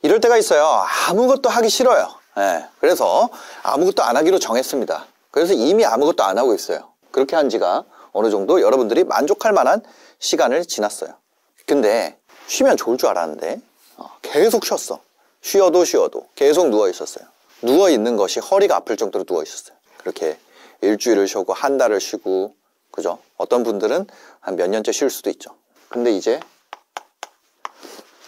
이럴 때가 있어요. 아무것도 하기 싫어요. 예, 그래서 아무것도 안 하기로 정했습니다. 그래서 이미 아무것도 안 하고 있어요. 그렇게 한 지가 어느 정도 여러분들이 만족할 만한 시간을 지났어요. 근데 쉬면 좋을 줄 알았는데 계속 쉬었어. 쉬어도 계속 누워 있었어요. 누워 있는 것이 허리가 아플 정도로 누워 있었어요. 그렇게 일주일을 쉬고 한 달을 쉬고, 그죠? 어떤 분들은 한 몇 년째 쉴 수도 있죠. 근데 이제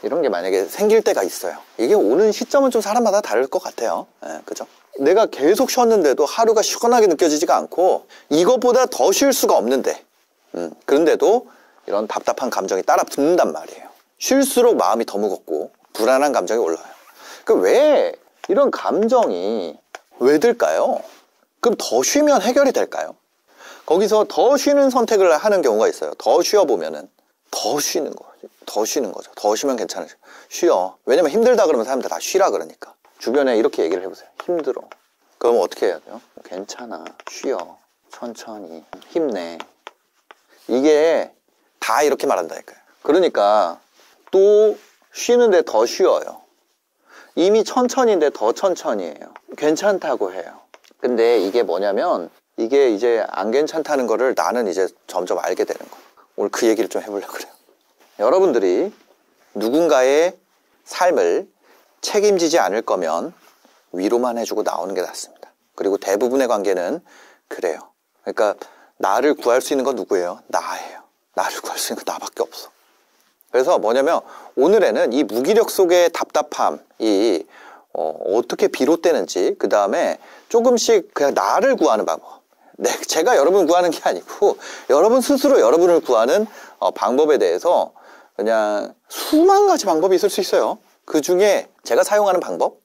이런 게 만약에 생길 때가 있어요. 이게 오는 시점은 좀 사람마다 다를 것 같아요. 예, 그죠? 내가 계속 쉬었는데도 하루가 시원하게 느껴지지가 않고 이것보다 더 쉴 수가 없는데 그런데도 이런 답답한 감정이 따라 붙는단 말이에요. 쉴수록 마음이 더 무겁고 불안한 감정이 올라요. 왜 이런 감정이 왜 들까요? 그럼 더 쉬면 해결이 될까요? 거기서 더 쉬는 선택을 하는 경우가 있어요. 더 쉬어보면은 더 쉬는 거죠. 더 쉬면 괜찮으죠. 쉬어. 왜냐면 힘들다 그러면 사람들 다 쉬라 그러니까. 주변에 이렇게 얘기를 해보세요. 힘들어. 그럼 어떻게 해야 돼요? 괜찮아. 쉬어. 천천히. 힘내. 이게 다 이렇게 말한다니까요. 그러니까 또 쉬는데 더 쉬어요. 이미 천천히인데 더 천천히 해요. 괜찮다고 해요. 근데 이게 뭐냐면 이게 이제 안 괜찮다는 거를 나는 이제 점점 알게 되는 거예요. 오늘 그 얘기를 좀 해보려고 그래요. 여러분들이 누군가의 삶을 책임지지 않을 거면 위로만 해주고 나오는 게 낫습니다. 그리고 대부분의 관계는 그래요. 그러니까 나를 구할 수 있는 건 누구예요? 나예요. 나를 구할 수 있는 건 나밖에 없어. 그래서 뭐냐면 오늘에는 이 무기력 속의 답답함이 어떻게 비롯되는지, 그 다음에 조금씩 그냥 나를 구하는 방법, 제가 여러분을 구하는 게 아니고 여러분 스스로 여러분을 구하는 방법에 대해서 그냥 수만 가지 방법이 있을 수 있어요. 그 중에 제가 사용하는 방법,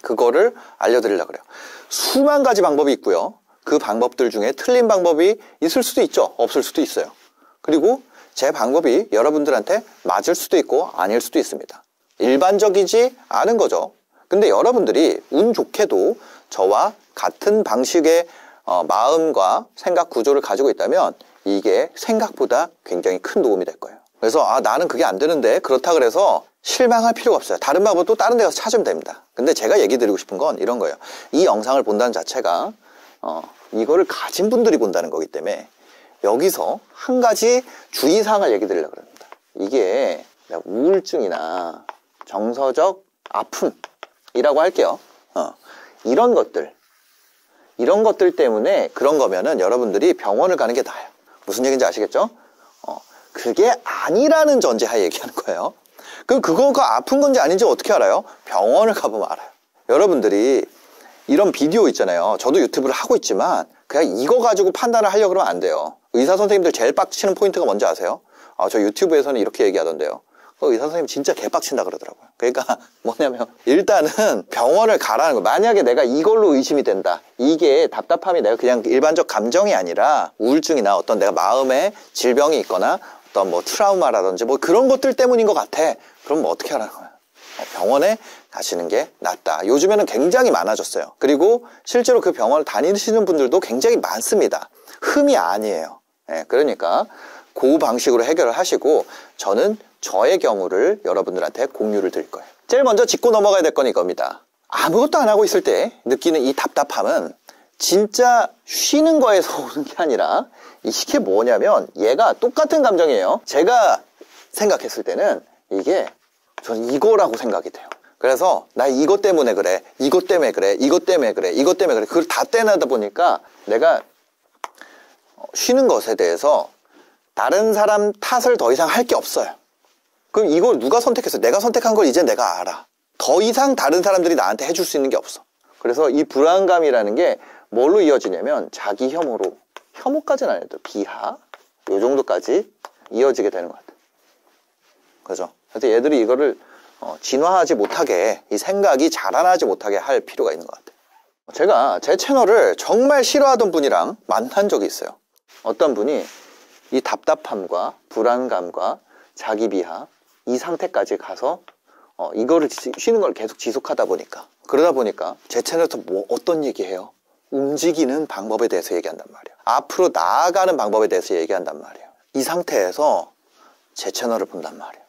그거를 알려드리려고 그래요. 수만 가지 방법이 있고요. 그 방법들 중에 틀린 방법이 있을 수도 있죠. 없을 수도 있어요. 그리고 제 방법이 여러분들한테 맞을 수도 있고 아닐 수도 있습니다. 일반적이지 않은 거죠. 근데 여러분들이 운 좋게도 저와 같은 방식의 마음과 생각 구조를 가지고 있다면 이게 생각보다 굉장히 큰 도움이 될 거예요. 그래서 나는 그게 안 되는데, 그렇다 그래서 실망할 필요가 없어요. 다른 방법은 또 다른 데 가서 찾으면 됩니다. 근데 제가 얘기 드리고 싶은 건 이런 거예요. 이 영상을 본다는 자체가 이거를 가진 분들이 본다는 거기 때문에 여기서 한 가지 주의사항을 얘기 드리려고 합니다. 이게 우울증이나 정서적 아픔이라고 할게요. 이런 것들 때문에 그런 거면은 여러분들이 병원을 가는 게 나아요. 무슨 얘기인지 아시겠죠? 그게 아니라는 전제하에 얘기하는 거예요. 그럼 그거가 아픈 건지 아닌지 어떻게 알아요? 병원을 가보면 알아요. 여러분들이 이런 비디오 있잖아요. 저도 유튜브를 하고 있지만 그냥 이거 가지고 판단을 하려고 그러면 안 돼요. 의사 선생님들 제일 빡치는 포인트가 뭔지 아세요? 저 유튜브에서는 이렇게 얘기하던데요. 의사 선생님 진짜 개빡친다 그러더라고요. 그러니까 뭐냐면 일단은 병원을 가라는 거예요. 만약에 내가 이걸로 의심이 된다. 이게 답답함이 내가 그냥 일반적 감정이 아니라 우울증이나 어떤 내가 마음에 질병이 있거나 어떤 뭐 트라우마라든지 뭐 그런 것들 때문인 것 같아. 그럼 뭐 어떻게 하라는 거예요? 병원에 가시는 게 낫다. 요즘에는 굉장히 많아졌어요. 그리고 실제로 그 병원을 다니시는 분들도 굉장히 많습니다. 흠이 아니에요. 그러니까 그 방식으로 해결을 하시고 저는 저의 경우를 여러분들한테 공유를 드릴 거예요. 제일 먼저 짚고 넘어가야 될 건 이겁니다. 아무것도 안 하고 있을 때 느끼는 이 답답함은 진짜 쉬는 거에서 오는 게 아니라 이게 뭐냐면 얘가 똑같은 감정이에요. 제가 생각했을 때는 이게 저는 이거라고 생각이 돼요. 그래서 나 이것 때문에 그래, 이것 때문에 그래, 이것 때문에 그래, 이것 때문에 그래, 그걸 다 떼내다 보니까 내가 쉬는 것에 대해서 다른 사람 탓을 더 이상 할 게 없어요. 그럼 이걸 누가 선택했어? 내가 선택한 걸 이제 내가 알아. 더 이상 다른 사람들이 나한테 해줄 수 있는 게 없어. 그래서 이 불안감이라는 게 뭘로 이어지냐면 자기 혐오로, 혐오까지는 아니어도 비하, 요 정도까지 이어지게 되는 것 같아요. 그죠? 그래서 얘들이 이거를 진화하지 못하게, 이 생각이 자라나지 못하게 할 필요가 있는 것 같아요. 제가 제 채널을 정말 싫어하던 분이랑 만난 적이 있어요. 어떤 분이 이 답답함과 불안감과 자기 비하, 이 상태까지 가서 이거를 쉬는 걸 계속 지속하다 보니까, 그러다 보니까 제 채널에서 어떤 얘기해요? 움직이는 방법에 대해서 얘기한단 말이에요. 앞으로 나아가는 방법에 대해서 얘기한단 말이에요. 이 상태에서 제 채널을 본단 말이에요.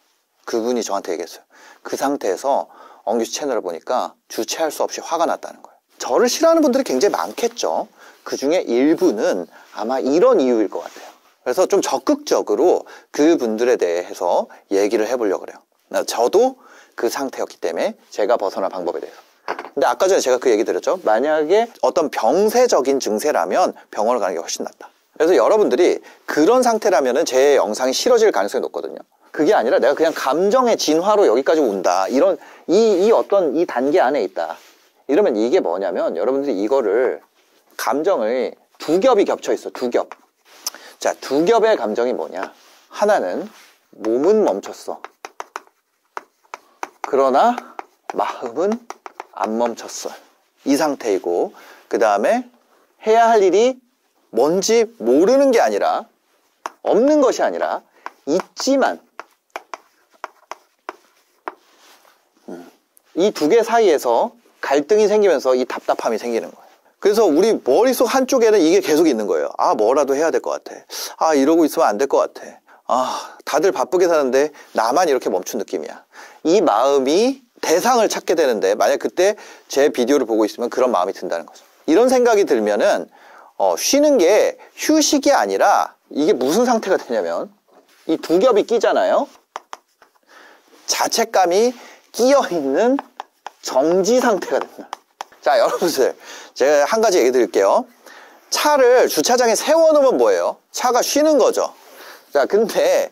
그분이 저한테 얘기했어요. 그 상태에서 엉규씨 채널을 보니까 주체할 수 없이 화가 났다는 거예요. 저를 싫어하는 분들이 굉장히 많겠죠. 그 중에 일부는 아마 이런 이유일 것 같아요. 그래서 좀 적극적으로 그분들에 대해서 얘기를 해보려고 그래요. 저도 그 상태였기 때문에 제가 벗어날 방법에 대해서. 근데 아까 전에 제가 그 얘기 드렸죠. 만약에 어떤 병세적인 증세라면 병원을 가는 게 훨씬 낫다. 그래서 여러분들이 그런 상태라면 제 영상이 싫어질 가능성이 높거든요. 그게 아니라 내가 그냥 감정의 진화로 여기까지 온다. 이런 어떤 이 단계 안에 있다. 이러면 이게 뭐냐면 여러분들이 이거를 감정을 두 겹이 겹쳐 있어. 두 겹. 자, 두 겹의 감정이 뭐냐? 하나는 몸은 멈췄어. 그러나 마음은 안 멈췄어. 이 상태이고, 그 다음에 해야 할 일이 뭔지 모르는 게 아니라, 없는 것이 아니라 있지만 이 두 개 사이에서 갈등이 생기면서 이 답답함이 생기는 거예요. 그래서 우리 머릿속 한쪽에는 이게 계속 있는 거예요. 아, 뭐라도 해야 될 것 같아. 아, 이러고 있으면 안 될 것 같아. 아, 다들 바쁘게 사는데 나만 이렇게 멈춘 느낌이야. 이 마음이 대상을 찾게 되는데 만약 그때 제 비디오를 보고 있으면 그런 마음이 든다는 거죠. 이런 생각이 들면은 쉬는 게 휴식이 아니라 이게 무슨 상태가 되냐면 이 두 겹이 끼잖아요. 자책감이 끼어있는 정지 상태가 됩니다. 자, 여러분들 제가 한 가지 얘기 드릴게요. 차를 주차장에 세워놓으면 뭐예요? 차가 쉬는 거죠. 자, 근데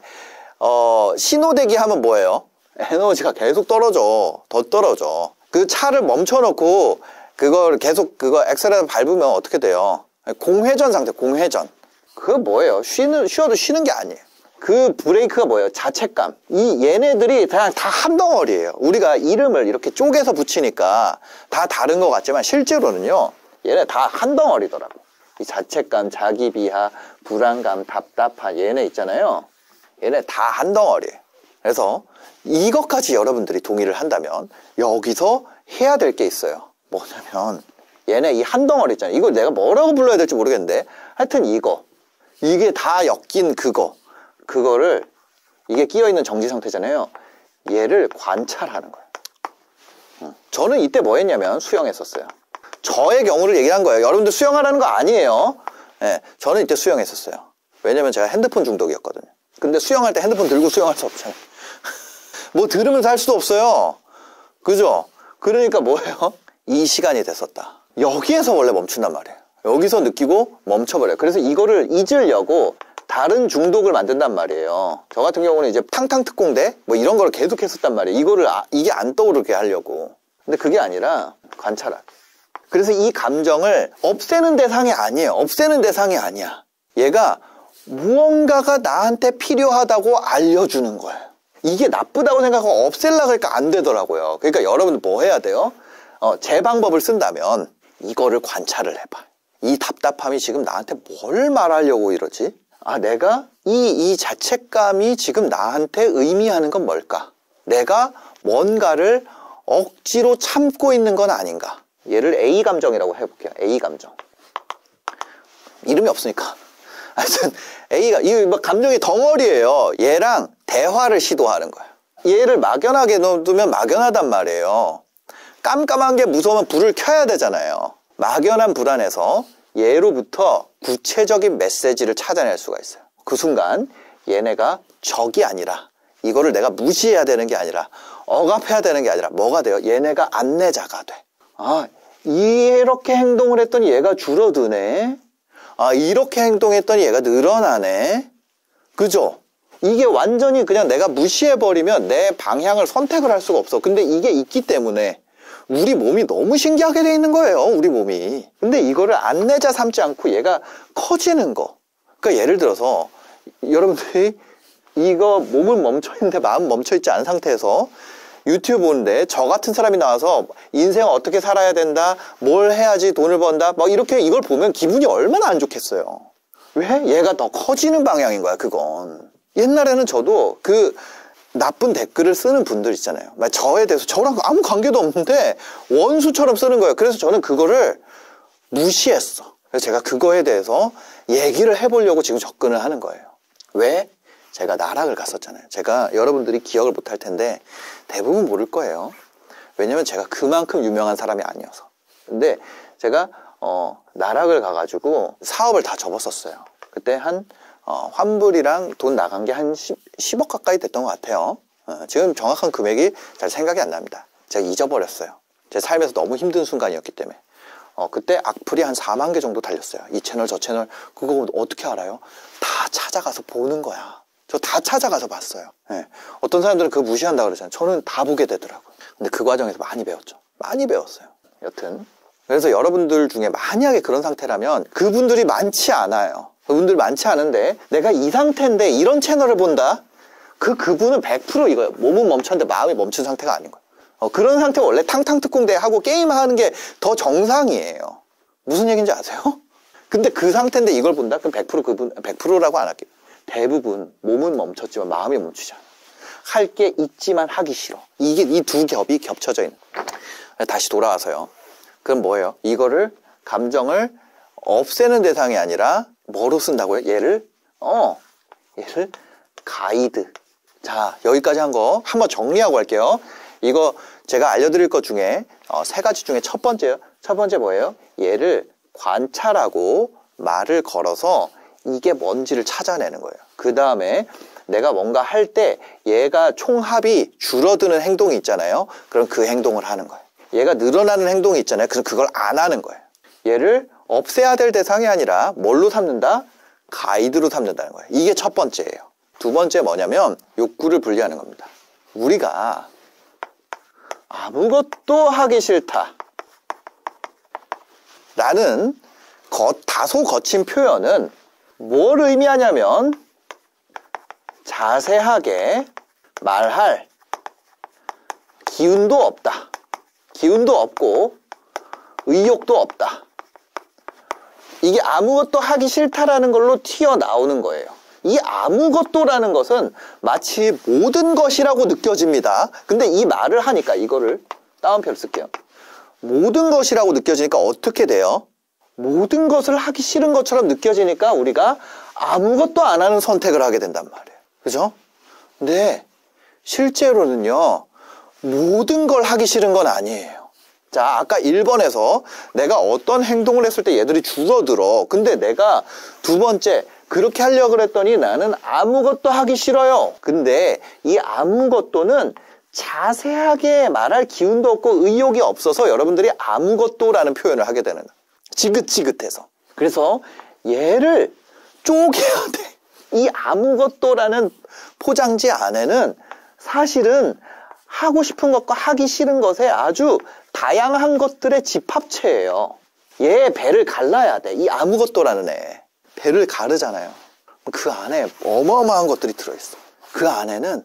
신호대기 하면 뭐예요? 에너지가 계속 떨어져. 더 떨어져. 그 차를 멈춰놓고 그걸 계속 엑셀레이터 밟으면 어떻게 돼요? 공회전 상태, 공회전. 그거 뭐예요? 쉬어도 쉬는 게 아니에요. 그 브레이크가 뭐예요? 자책감. 얘네들이 그냥 다 한 덩어리예요. 우리가 이름을 이렇게 쪼개서 붙이니까 다 다른 것 같지만 실제로는요, 얘네 다 한 덩어리더라고. 이 자책감, 자기 비하, 불안감, 답답한 얘네 있잖아요. 얘네 다 한 덩어리예요. 그래서 이것까지 여러분들이 동의를 한다면 여기서 해야 될 게 있어요. 뭐냐면 얘네 이 한 덩어리 있잖아요. 이걸 내가 뭐라고 불러야 될지 모르겠는데 하여튼 이게 다 엮인 그거를 이게 끼어있는 정지 상태잖아요. 얘를 관찰하는 거예요. 저는 이때 뭐 했냐면 수영했었어요. 저의 경우를 얘기한 거예요. 여러분들 수영하라는 거 아니에요. 네, 저는 이때 수영했었어요. 왜냐면 제가 핸드폰 중독이었거든요. 근데 수영할 때 핸드폰 들고 수영할 수 없잖아요. 뭐 들으면서 할 수도 없어요. 그죠? 그러니까 뭐예요? 이 시간이 됐었다. 여기에서 원래 멈춘단 말이에요. 여기서 느끼고 멈춰버려요. 그래서 이거를 잊으려고 다른 중독을 만든단 말이에요. 저 같은 경우는 이제 탕탕특공대 뭐 이런 걸 계속 했었단 말이에요. 이게 안 떠오르게 하려고. 근데 그게 아니라 관찰하기. 그래서 이 감정을 없애는 대상이 아니에요. 없애는 대상이 아니야. 얘가 무언가가 나한테 필요하다고 알려주는 거예요. 이게 나쁘다고 생각하고 없애려고 하니까 안 되더라고요. 그러니까 여러분들 뭐 해야 돼요? 제 방법을 쓴다면 이거를 관찰을 해봐. 이 답답함이 지금 나한테 뭘 말하려고 이러지? 아, 내가 이 자책감이 지금 나한테 의미하는 건 뭘까? 내가 뭔가를 억지로 참고 있는 건 아닌가? 얘를 A 감정이라고 해볼게요. A 감정. 이름이 없으니까. 하여튼 이 감정의 덩어리예요. 얘랑 대화를 시도하는 거예요. 얘를 막연하게 놔두면 막연하단 말이에요. 깜깜한 게 무서우면 불을 켜야 되잖아요. 막연한 불안에서 얘로부터 구체적인 메시지를 찾아낼 수가 있어요. 그 순간 얘네가 적이 아니라 이거를 내가 무시해야 되는 게 아니라 억압해야 되는 게 아니라 뭐가 돼요? 얘네가 안내자가 돼. 아, 이렇게 행동을 했더니 얘가 줄어드네. 아, 이렇게 행동했더니 얘가 늘어나네. 그죠? 이게 완전히 그냥 내가 무시해버리면 내 방향을 선택을 할 수가 없어. 근데 이게 있기 때문에 우리 몸이 너무 신기하게 돼 있는 거예요. 우리 몸이. 근데 이거를 안내자 삼지 않고 얘가 커지는 거. 그러니까 예를 들어서 여러분들이 이거 몸은 멈춰있는데 마음 멈춰있지 않은 상태에서 유튜브 보는데 저 같은 사람이 나와서 인생 어떻게 살아야 된다, 뭘 해야지 돈을 번다, 막 이렇게 이걸 보면 기분이 얼마나 안 좋겠어요. 왜? 얘가 더 커지는 방향인 거야, 그건. 옛날에는 저도 그 나쁜 댓글을 쓰는 분들 있잖아요. 저에 대해서 저랑 아무 관계도 없는데 원수처럼 쓰는 거예요. 그래서 저는 그거를 무시했어. 그래서 제가 그거에 대해서 얘기를 해보려고 지금 접근을 하는 거예요. 왜? 제가 나락을 갔었잖아요. 제가 여러분들이 기억을 못할 텐데 대부분 모를 거예요. 왜냐면 제가 그만큼 유명한 사람이 아니어서. 근데 제가 나락을 가가지고 사업을 다 접었었어요. 그때 환불이랑 돈 나간 게 한 10억 가까이 됐던 것 같아요. 지금 정확한 금액이 잘 생각이 안 납니다. 제가 잊어버렸어요. 제 삶에서 너무 힘든 순간이었기 때문에. 그때 악플이 한 4만 개 정도 달렸어요. 이 채널 저 채널. 그거 어떻게 알아요? 다 찾아가서 보는 거야. 저 다 찾아가서 봤어요. 네. 어떤 사람들은 그거 무시한다고 그러잖아요. 저는 다 보게 되더라고요. 근데 그 과정에서 많이 배웠죠. 많이 배웠어요. 여튼 그래서 여러분들 중에 만약에 그런 상태라면 그분들이 많지 않아요. 그분들 많지 않은데 내가 이 상태인데 이런 채널을 본다? 그분은 100% 이거예요. 몸은 멈췄는데 마음이 멈춘 상태가 아닌 거예요. 그런 상태 원래 탕탕특공대 하고 게임하는 게 더 정상이에요. 무슨 얘기인지 아세요? 근데 그 상태인데 이걸 본다? 그럼 100% 100%라고 안 할게요. 대부분 몸은 멈췄지만 마음이 멈추지 않아요. 할 게 있지만 하기 싫어. 이게 이 두 겹이 겹쳐져 있는 거예요. 다시 돌아와서요. 그럼 뭐예요? 이거를 감정을 없애는 대상이 아니라 뭐로 쓴다고요? 얘를 가이드. 자, 여기까지 한 거 한번 정리하고 할게요. 이거 제가 알려드릴 것 중에 3가지 중에 첫 번째요. 첫 번째 뭐예요? 얘를 관찰하고 말을 걸어서 이게 뭔지를 찾아내는 거예요. 그 다음에 내가 뭔가 할 때 얘가 총합이 줄어드는 행동이 있잖아요. 그럼 그 행동을 하는 거예요. 얘가 늘어나는 행동이 있잖아요. 그럼 그걸 안 하는 거예요. 얘를 없애야 될 대상이 아니라 뭘로 삼는다? 가이드로 삼는다는 거예요. 이게 첫 번째예요. 두 번째 뭐냐면 욕구를 분리하는 겁니다. 우리가 아무것도 하기 싫다 라는 다소 거친 표현은 뭘 의미하냐면 자세하게 말할 기운도 없다. 기운도 없고 의욕도 없다. 이게 아무것도 하기 싫다라는 걸로 튀어나오는 거예요. 이 아무것도라는 것은 마치 모든 것이라고 느껴집니다. 근데 이 말을 하니까 이거를 따옴표를 쓸게요. 모든 것이라고 느껴지니까 어떻게 돼요? 모든 것을 하기 싫은 것처럼 느껴지니까 우리가 아무것도 안 하는 선택을 하게 된단 말이에요. 그죠? 근데 실제로는요, 모든 걸 하기 싫은 건 아니에요. 자, 아까 1번에서 내가 어떤 행동을 했을 때 얘들이 줄어들어. 근데 내가 두 번째, 그렇게 하려고 그랬더니 나는 아무것도 하기 싫어요. 근데 이 아무것도는 자세하게 말할 기운도 없고 의욕이 없어서 여러분들이 아무것도라는 표현을 하게 되는, 지긋지긋해서. 그래서 얘를 쪼개야 돼. 이 아무것도라는 포장지 안에는 사실은 하고 싶은 것과 하기 싫은 것에 아주 다양한 것들의 집합체예요. 얘 배를 갈라야 돼. 이 아무것도라는 애 배를 가르잖아요. 그 안에 어마어마한 것들이 들어있어. 그 안에는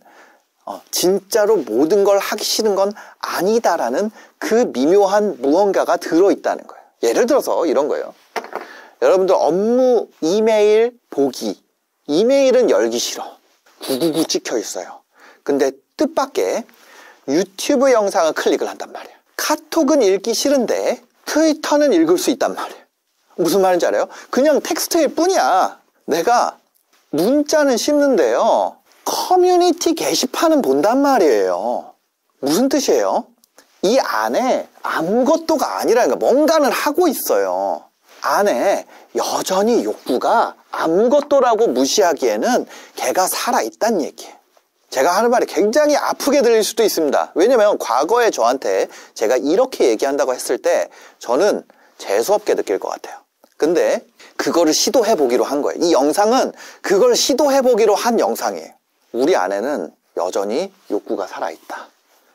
진짜로 모든 걸 하기 싫은 건 아니다라는 그 미묘한 무언가가 들어있다는 거예요. 예를 들어서 이런 거예요. 여러분들 업무 이메일 보기, 이메일은 열기 싫어. 999 찍혀 있어요. 근데 뜻밖의 유튜브 영상을 클릭을 한단 말이에요. 카톡은 읽기 싫은데 트위터는 읽을 수 있단 말이에요. 무슨 말인지 알아요? 그냥 텍스트일 뿐이야. 내가 문자는 씹는데요, 커뮤니티 게시판은 본단 말이에요. 무슨 뜻이에요? 이 안에 아무것도가 아니라는 거야. 뭔가는 하고 있어요. 안에 여전히 욕구가 아무것도라고 무시하기에는 걔가 살아있다는 얘기예요. 제가 하는 말이 굉장히 아프게 들릴 수도 있습니다. 왜냐면 과거에 저한테 제가 이렇게 얘기한다고 했을 때 저는 재수없게 느낄 것 같아요. 근데 그거를 시도해보기로 한 거예요. 이 영상은 그걸 시도해보기로 한 영상이에요. 우리 안에는 여전히 욕구가 살아있다.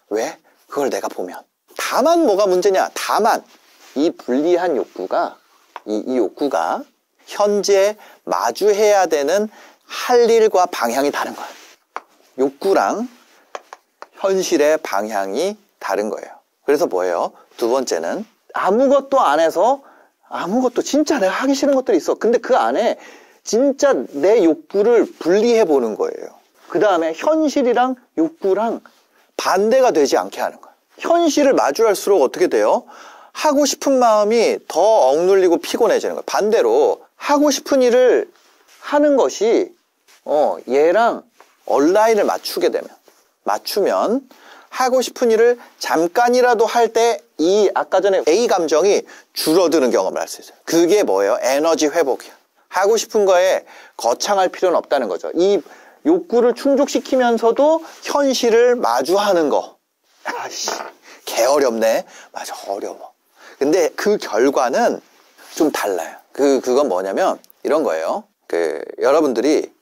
왜? 그걸 내가 보면. 다만 뭐가 문제냐? 다만 이 불리한 욕구가, 이 욕구가 현재 마주해야 되는 할 일과 방향이 다른 거예요. 욕구랑 현실의 방향이 다른 거예요. 그래서 뭐예요? 두 번째는 아무것도 안 해서, 아무것도 진짜 내가 하기 싫은 것들이 있어. 근데 그 안에 진짜 내 욕구를 분리해 보는 거예요. 그 다음에 현실이랑 욕구랑 반대가 되지 않게 하는 거예요. 현실을 마주할수록 어떻게 돼요? 하고 싶은 마음이 더 억눌리고 피곤해지는 거예요. 반대로 하고 싶은 일을 하는 것이 얘랑 온라인을 맞추면 하고 싶은 일을 잠깐이라도 할 때 이 아까 전에 A 감정이 줄어드는 경험을 할 수 있어요. 그게 뭐예요? 에너지 회복이야. 하고 싶은 거에 거창할 필요는 없다는 거죠. 이 욕구를 충족시키면서도 현실을 마주하는 거. 아씨, 개 어렵네. 맞아, 어려워. 근데 그 결과는 좀 달라요. 그건 뭐냐면 이런 거예요. 여러분들이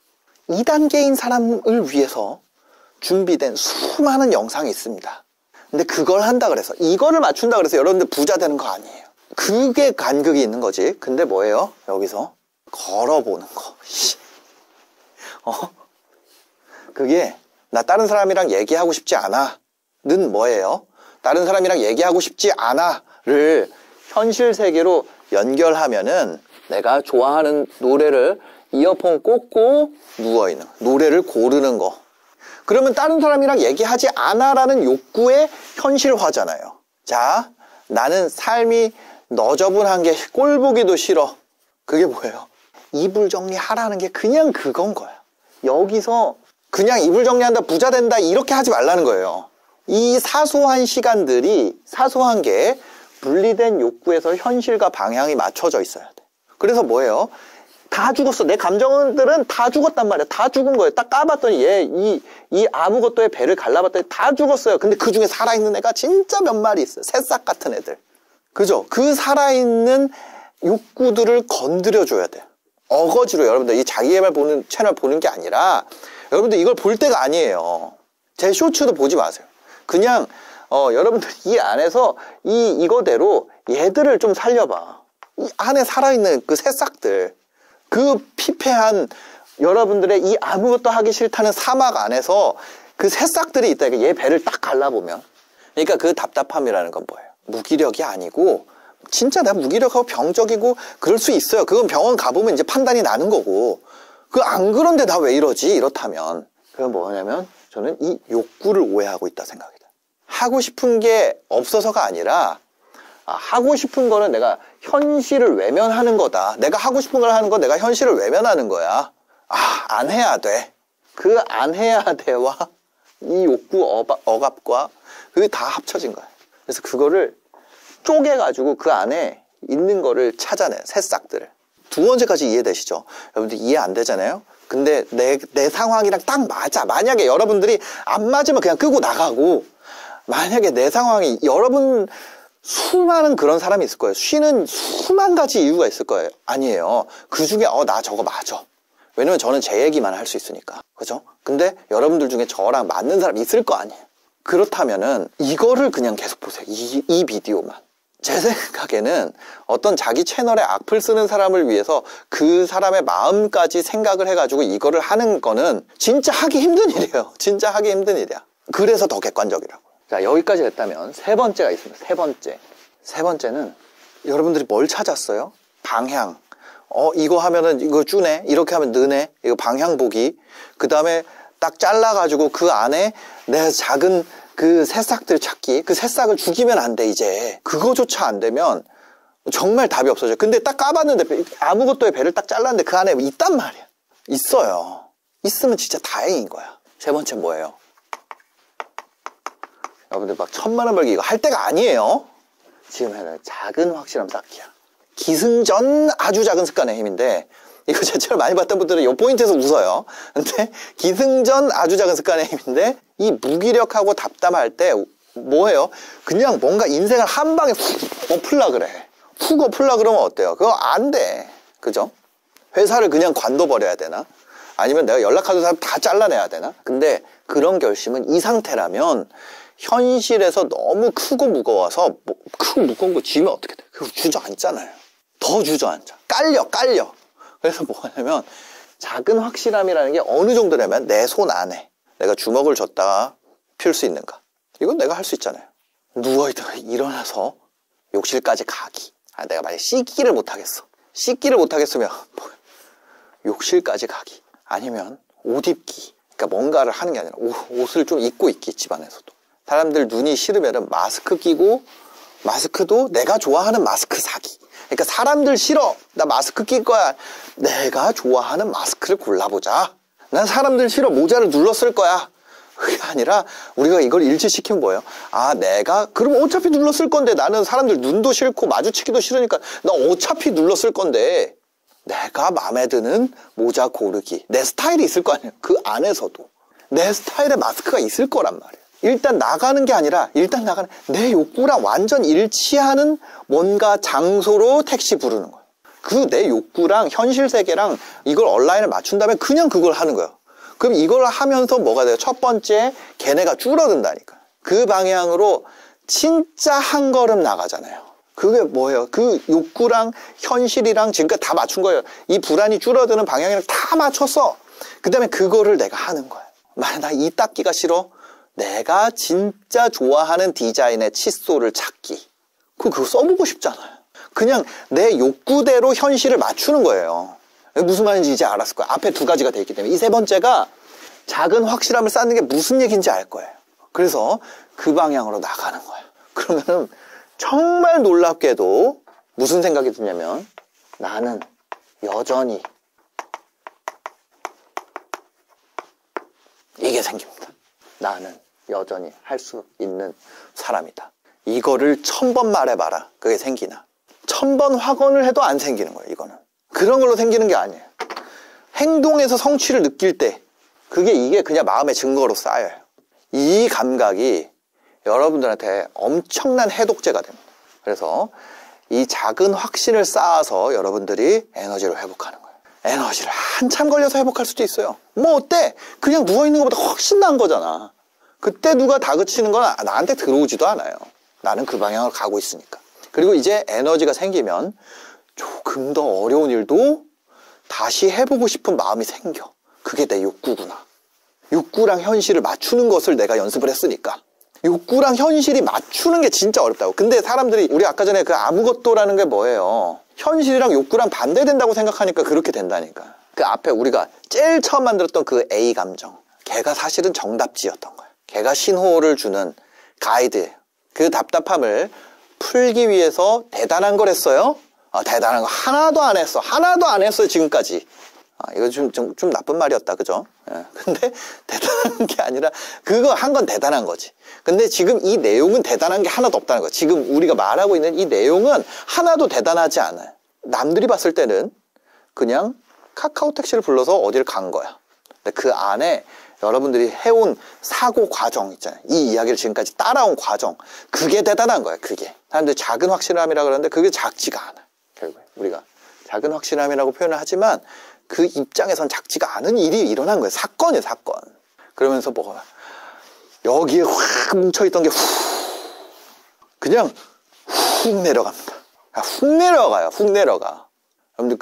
2단계인 사람을 위해서 준비된 수많은 영상이 있습니다. 근데 그걸 한다 그래서, 이거를 맞춘다 그래서 여러분들 부자 되는 거 아니에요. 그게 간극이 있는 거지. 근데 뭐예요? 여기서 걸어보는 거. 그게 나 다른 사람이랑 얘기하고 싶지 않아는 뭐예요? 다른 사람이랑 얘기하고 싶지 않아를 현실 세계로 연결하면은 내가 좋아하는 노래를 이어폰 꽂고 누워있는 거, 노래를 고르는 거. 그러면 다른 사람이랑 얘기하지 않아라는 욕구의 현실화잖아요. 자, 나는 삶이 너저분한 게 꼴보기도 싫어. 그게 뭐예요? 이불 정리하라는 게 그냥 그건 거야. 여기서 그냥 이불 정리한다, 부자 된다 이렇게 하지 말라는 거예요. 이 사소한 시간들이, 사소한 게 분리된 욕구에서 현실과 방향이 맞춰져 있어야 돼. 그래서 뭐예요? 다 죽었어. 내 감정들은 다 죽었단 말이야. 다 죽은 거예요. 딱 까봤더니 이 아무것도의 배를 갈라봤더니 다 죽었어요. 근데 그 중에 살아있는 애가 진짜 몇 마리 있어요. 새싹 같은 애들. 그죠? 그 살아있는 욕구들을 건드려줘야 돼요. 어거지로 여러분들 이 자기개발 보는 채널 보는 게 아니라 여러분들 이걸 볼 때가 아니에요. 제 쇼츠도 보지 마세요. 그냥 여러분들 이 안에서 이거대로 얘들을 좀 살려봐. 이 안에 살아있는 그 새싹들, 그 피폐한 여러분들의 이 아무것도 하기 싫다는 사막 안에서 그 새싹들이 있다. 얘 배를 딱 갈라보면. 그러니까 그 답답함이라는 건 뭐예요? 무기력이 아니고 진짜 내가 무기력하고 병적이고 그럴 수 있어요. 그건 병원 가보면 이제 판단이 나는 거고. 안 그런데 나 왜 이러지? 이렇다면. 그건 뭐냐면 저는 이 욕구를 오해하고 있다 생각이다. 하고 싶은 게 없어서가 아니라 하고 싶은 거는 내가 현실을 외면하는 거다. 내가 하고 싶은 걸 하는 건 내가 현실을 외면하는 거야. 안 해야 돼. 그 안 해야 돼와 이 욕구 억압과 그게 다 합쳐진 거야. 그래서 그거를 쪼개가지고 그 안에 있는 거를 찾아내, 새싹들을. 두 번째까지 이해되시죠? 여러분들 이해 안 되잖아요? 근데 내 상황이랑 딱 맞아. 만약에 여러분들이 안 맞으면 그냥 끄고 나가고, 만약에 내 상황이, 여러분 수많은 그런 사람이 있을 거예요. 쉬는 수만 가지 이유가 있을 거예요. 아니에요. 그 중에 나 저거 맞아. 왜냐면 저는 제 얘기만 할 수 있으니까. 그죠? 근데 여러분들 중에 저랑 맞는 사람이 있을 거 아니에요. 그렇다면은 이거를 그냥 계속 보세요. 이 비디오만. 제 생각에는 어떤 자기 채널에 악플 쓰는 사람을 위해서 그 사람의 마음까지 생각을 해가지고 이거를 하는 거는 진짜 하기 힘든 일이에요. 진짜 하기 힘든 일이야. 그래서 더 객관적이라고. 자, 여기까지 됐다면 세 번째가 있습니다. 세 번째는 여러분들이 뭘 찾았어요? 방향. 이거 하면은 이거 주네. 이렇게 하면 느네. 이거 방향 보기. 그 다음에 딱 잘라가지고 그 안에 내 작은 그 새싹들 찾기. 그 새싹을 죽이면 안 돼, 이제. 그거조차 안 되면 정말 답이 없어져요. 근데 딱 까봤는데 아무것도의 배를 딱 잘랐는데 그 안에 있단 말이야. 있어요. 있으면 진짜 다행인 거야. 세 번째 뭐예요? 여러분들 막 1000만 원 벌기 이거 할 때가 아니에요. 지금 해는 작은 확실함 쌓기야. 기승전 아주 작은 습관의 힘인데 이거 제 채널 많이 봤던 분들은 이 포인트에서 웃어요. 근데 기승전 아주 작은 습관의 힘인데 이 무기력하고 답답할 때 뭐예요? 그냥 뭔가 인생을 한 방에 훅 엎으려 그래. 훅 엎으려 그러면 어때요? 그거 안 돼. 그죠? 회사를 그냥 관둬버려야 되나? 아니면 내가 연락하는 사람 다 잘라내야 되나? 근데 그런 결심은 이 상태라면 현실에서 너무 크고 무거워서 크고 무거운 거 쥐면 어떻게 돼? 그거 주저앉잖아요. 더 주저앉아. 깔려. 그래서 뭐냐면 작은 확실함이라는 게 어느 정도냐면 내 손 안에 내가 주먹을 줬다가 필 수 있는가? 이건 내가 할 수 있잖아요. 누워있다가 일어나서 욕실까지 가기. 내가 만약에 씻기를 못하겠어. 씻기를 못하겠으면 욕실까지 가기. 아니면 옷 입기. 그러니까 뭔가를 하는 게 아니라 옷을 좀 입고 있기, 집안에서도. 사람들 눈이 싫으면 마스크 끼고 마스크도 내가 좋아하는 마스크 사기. 그러니까 사람들 싫어. 나 마스크 낄 거야. 내가 좋아하는 마스크를 골라보자. 난 사람들 싫어. 모자를 눌렀을 거야. 그게 아니라 우리가 이걸 일치시키면 뭐예요? 아, 내가 그럼 어차피 눌렀을 건데, 나는 사람들 눈도 싫고 마주치기도 싫으니까 나 어차피 눌렀을 건데, 내가 마음에 드는 모자 고르기, 내 스타일이 있을 거 아니에요. 그 안에서도 내 스타일의 마스크가 있을 거란 말이에요. 일단 나가는 게 아니라 내 욕구랑 완전 일치하는 뭔가 장소로 택시 부르는 거예요. 그 내 욕구랑 현실 세계랑 이걸 온라인을 맞춘 다음에 그냥 그걸 하는 거예요. 그럼 이걸 하면서 뭐가 돼요? 첫 번째, 걔네가 줄어든다니까. 그 방향으로 진짜 한 걸음 나가잖아요. 그게 뭐예요? 그 욕구랑 현실이랑 지금까지 다 맞춘 거예요. 이 불안이 줄어드는 방향이랑 다 맞췄어. 그 다음에 그거를 내가 하는 거예요. 만약 나 이 닦기가 싫어? 내가 진짜 좋아하는 디자인의 칫솔을 찾기. 그거 써보고 싶잖아요. 그냥 내 욕구대로 현실을 맞추는 거예요. 무슨 말인지 이제 알았을 거예요. 앞에 두 가지가 돼 있기 때문에. 이 세 번째가 작은 확실함을 쌓는 게 무슨 얘기인지 알 거예요. 그래서 그 방향으로 나가는 거예요. 그러면은 정말 놀랍게도 무슨 생각이 드냐면, 나는 여전히 이게 생깁니다. 나는 여전히 할 수 있는 사람이다. 이거를 1000번 말해봐라. 그게 생기나. 1000번 확언을 해도 안 생기는 거예요. 이거는 그런 걸로 생기는 게 아니에요. 행동에서 성취를 느낄 때 이게 그냥 마음의 증거로 쌓여요. 이 감각이 여러분들한테 엄청난 해독제가 됩니다. 그래서 이 작은 확신을 쌓아서 여러분들이 에너지를 회복하는 거예요. 에너지를 한참 걸려서 회복할 수도 있어요. 뭐 어때? 그냥 누워있는 것보다 훨씬 나은 거잖아. 그때 누가 다그치는 건 나한테 들어오지도 않아요. 나는 그 방향으로 가고 있으니까. 그리고 이제 에너지가 생기면 조금 더 어려운 일도 다시 해보고 싶은 마음이 생겨. 그게 내 욕구구나. 욕구랑 현실을 맞추는 것을 내가 연습을 했으니까. 욕구랑 현실이 맞추는 게 진짜 어렵다고. 근데 사람들이, 우리 아까 전에 그 아무것도라는 게 뭐예요? 현실이랑 욕구랑 반대된다고 생각하니까 그렇게 된다니까. 그 앞에 우리가 제일 처음 만들었던 그 A 감정, 걔가 사실은 정답지였던 거예요. 걔가 신호를 주는 가이드예요. 그 답답함을 풀기 위해서 대단한 걸 했어요? 대단한 거 하나도 안 했어. 하나도 안 했어요, 지금까지. 이거 좀 나쁜 말이었다, 그죠? 예. 근데 대단한 게 아니라, 그거 한 건 대단한 거지. 근데 지금 이 내용은 대단한 게 하나도 없다는 거야. 지금 우리가 말하고 있는 이 내용은 하나도 대단하지 않아요. 남들이 봤을 때는 그냥 카카오 택시를 불러서 어디를 간 거야. 근데 그 안에 여러분들이 해온 사고 과정 있잖아요. 이 이야기를 지금까지 따라온 과정. 그게 대단한 거야, 그게. 사람들이 작은 확실함이라고 그러는데 그게 작지가 않아. 결국에. 우리가 작은 확실함이라고 표현을 하지만 그 입장에선 작지가 않은 일이 일어난 거예요. 사건이에요, 사건. 그러면서 뭐가, 여기에 확 뭉쳐있던 게 그냥 훅 내려갑니다. 훅 내려가요, 훅 내려가. 여러분들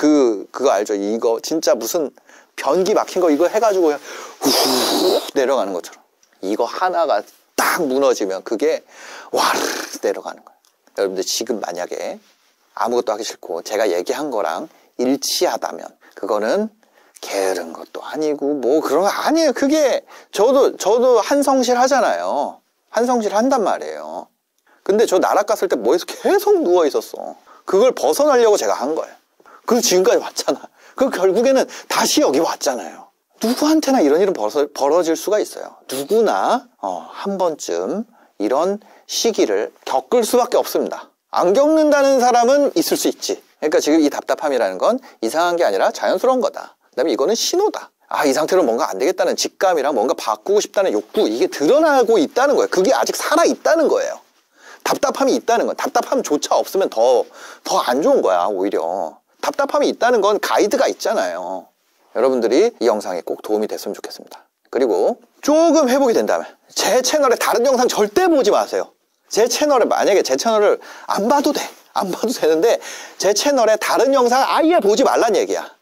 그거 알죠? 이거 진짜 무슨 변기 막힌 거 이거 해가지고 그냥 훅 내려가는 것처럼. 이거 하나가 딱 무너지면 그게 와르르 내려가는 거예요. 여러분들 지금 만약에 아무것도 하기 싫고 제가 얘기한 거랑 일치하다면 그거는 게으른 것도 아니고 뭐 그런 거 아니에요. 그게 저도 한성실 하잖아요. 한성실 한단 말이에요. 근데 저 나락 갔을 때 뭐해서 계속 누워 있었어. 그걸 벗어나려고 제가 한 거예요. 그리고 지금까지 왔잖아. 그 결국에는 다시 여기 왔잖아요. 누구한테나 이런 일은 벌어질 수가 있어요. 누구나 한 번쯤 이런 시기를 겪을 수밖에 없습니다. 안 겪는다는 사람은 있을 수 있지. 그러니까 지금 이 답답함이라는 건 이상한 게 아니라 자연스러운 거다. 그 다음에 이거는 신호다. 이 상태로 뭔가 안 되겠다는 직감이랑 뭔가 바꾸고 싶다는 욕구, 이게 드러나고 있다는 거예요. 그게 아직 살아있다는 거예요. 답답함이 있다는 건, 답답함조차 없으면 더 안 좋은 거야, 오히려. 답답함이 있다는 건 가이드가 있잖아요. 여러분들이 이 영상에 꼭 도움이 됐으면 좋겠습니다. 그리고 조금 회복이 된다면 제 채널에 다른 영상 절대 보지 마세요. 제 채널에, 만약에 제 채널을 안 봐도 돼. 안 봐도 되는데 제 채널에 다른 영상 아예 보지 말란 얘기야.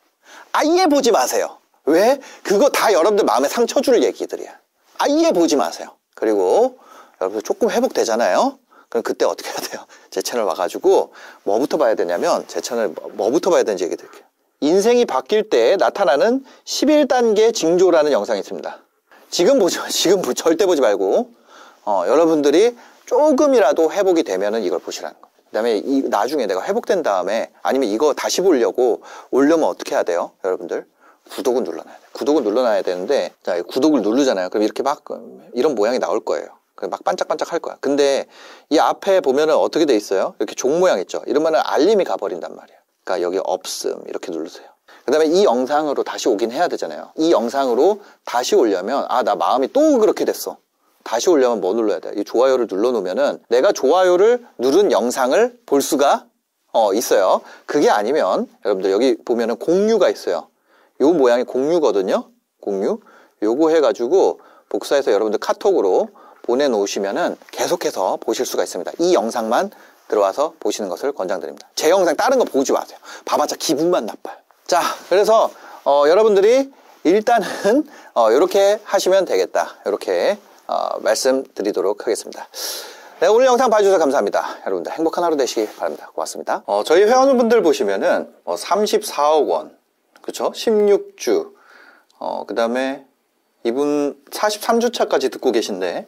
아예 보지 마세요. 왜? 그거 다 여러분들 마음에 상처 줄 얘기들이야. 아예 보지 마세요. 그리고 여러분들 조금 회복되잖아요. 그럼 그때 어떻게 해야 돼요? 제 채널 와가지고 뭐부터 봐야 되냐면, 제 채널 뭐부터 봐야 되는지 얘기 드릴게요. 인생이 바뀔 때 나타나는 11단계 징조라는 영상이 있습니다. 지금 절대 보지 말고 여러분들이 조금이라도 회복이 되면은 이걸 보시라는 거. 그 다음에 나중에 내가 회복된 다음에, 아니면 이거 다시 보려고 올려면 어떻게 해야 돼요? 여러분들 구독은 눌러놔야 돼. 구독은 눌러놔야 되는데, 자, 구독을 누르잖아요. 그럼 이렇게 막 이런 모양이 나올 거예요. 막 반짝반짝 할 거야. 근데 이 앞에 보면은 어떻게 돼 있어요? 이렇게 종 모양 있죠? 이러면은 알림이 가버린단 말이에요. 그러니까 여기 없음 이렇게 누르세요. 그 다음에 이 영상으로 다시 오긴 해야 되잖아요. 이 영상으로 다시 오려면, 아, 나 마음이 또 그렇게 됐어. 다시 오려면 뭐 눌러야 돼? 이 좋아요를 눌러놓으면은 내가 좋아요를 누른 영상을 볼 수가 있어요. 그게 아니면 여러분들 여기 보면은 공유가 있어요. 요 모양이 공유거든요. 공유. 요거 해가지고 복사해서 여러분들 카톡으로 보내놓으시면은 계속해서 보실 수가 있습니다. 이 영상만 들어와서 보시는 것을 권장드립니다. 제 영상 다른 거 보지 마세요. 봐봤자 기분만 나빠요. 자, 그래서 여러분들이 일단은 이렇게 하시면 되겠다. 이렇게 말씀드리도록 하겠습니다. 네, 오늘 영상 봐주셔서 감사합니다. 여러분들 행복한 하루 되시기 바랍니다. 고맙습니다. 저희 회원분들 보시면은 34억 원, 그쵸? 16주, 그 다음에 이분 43주차까지 듣고 계신데,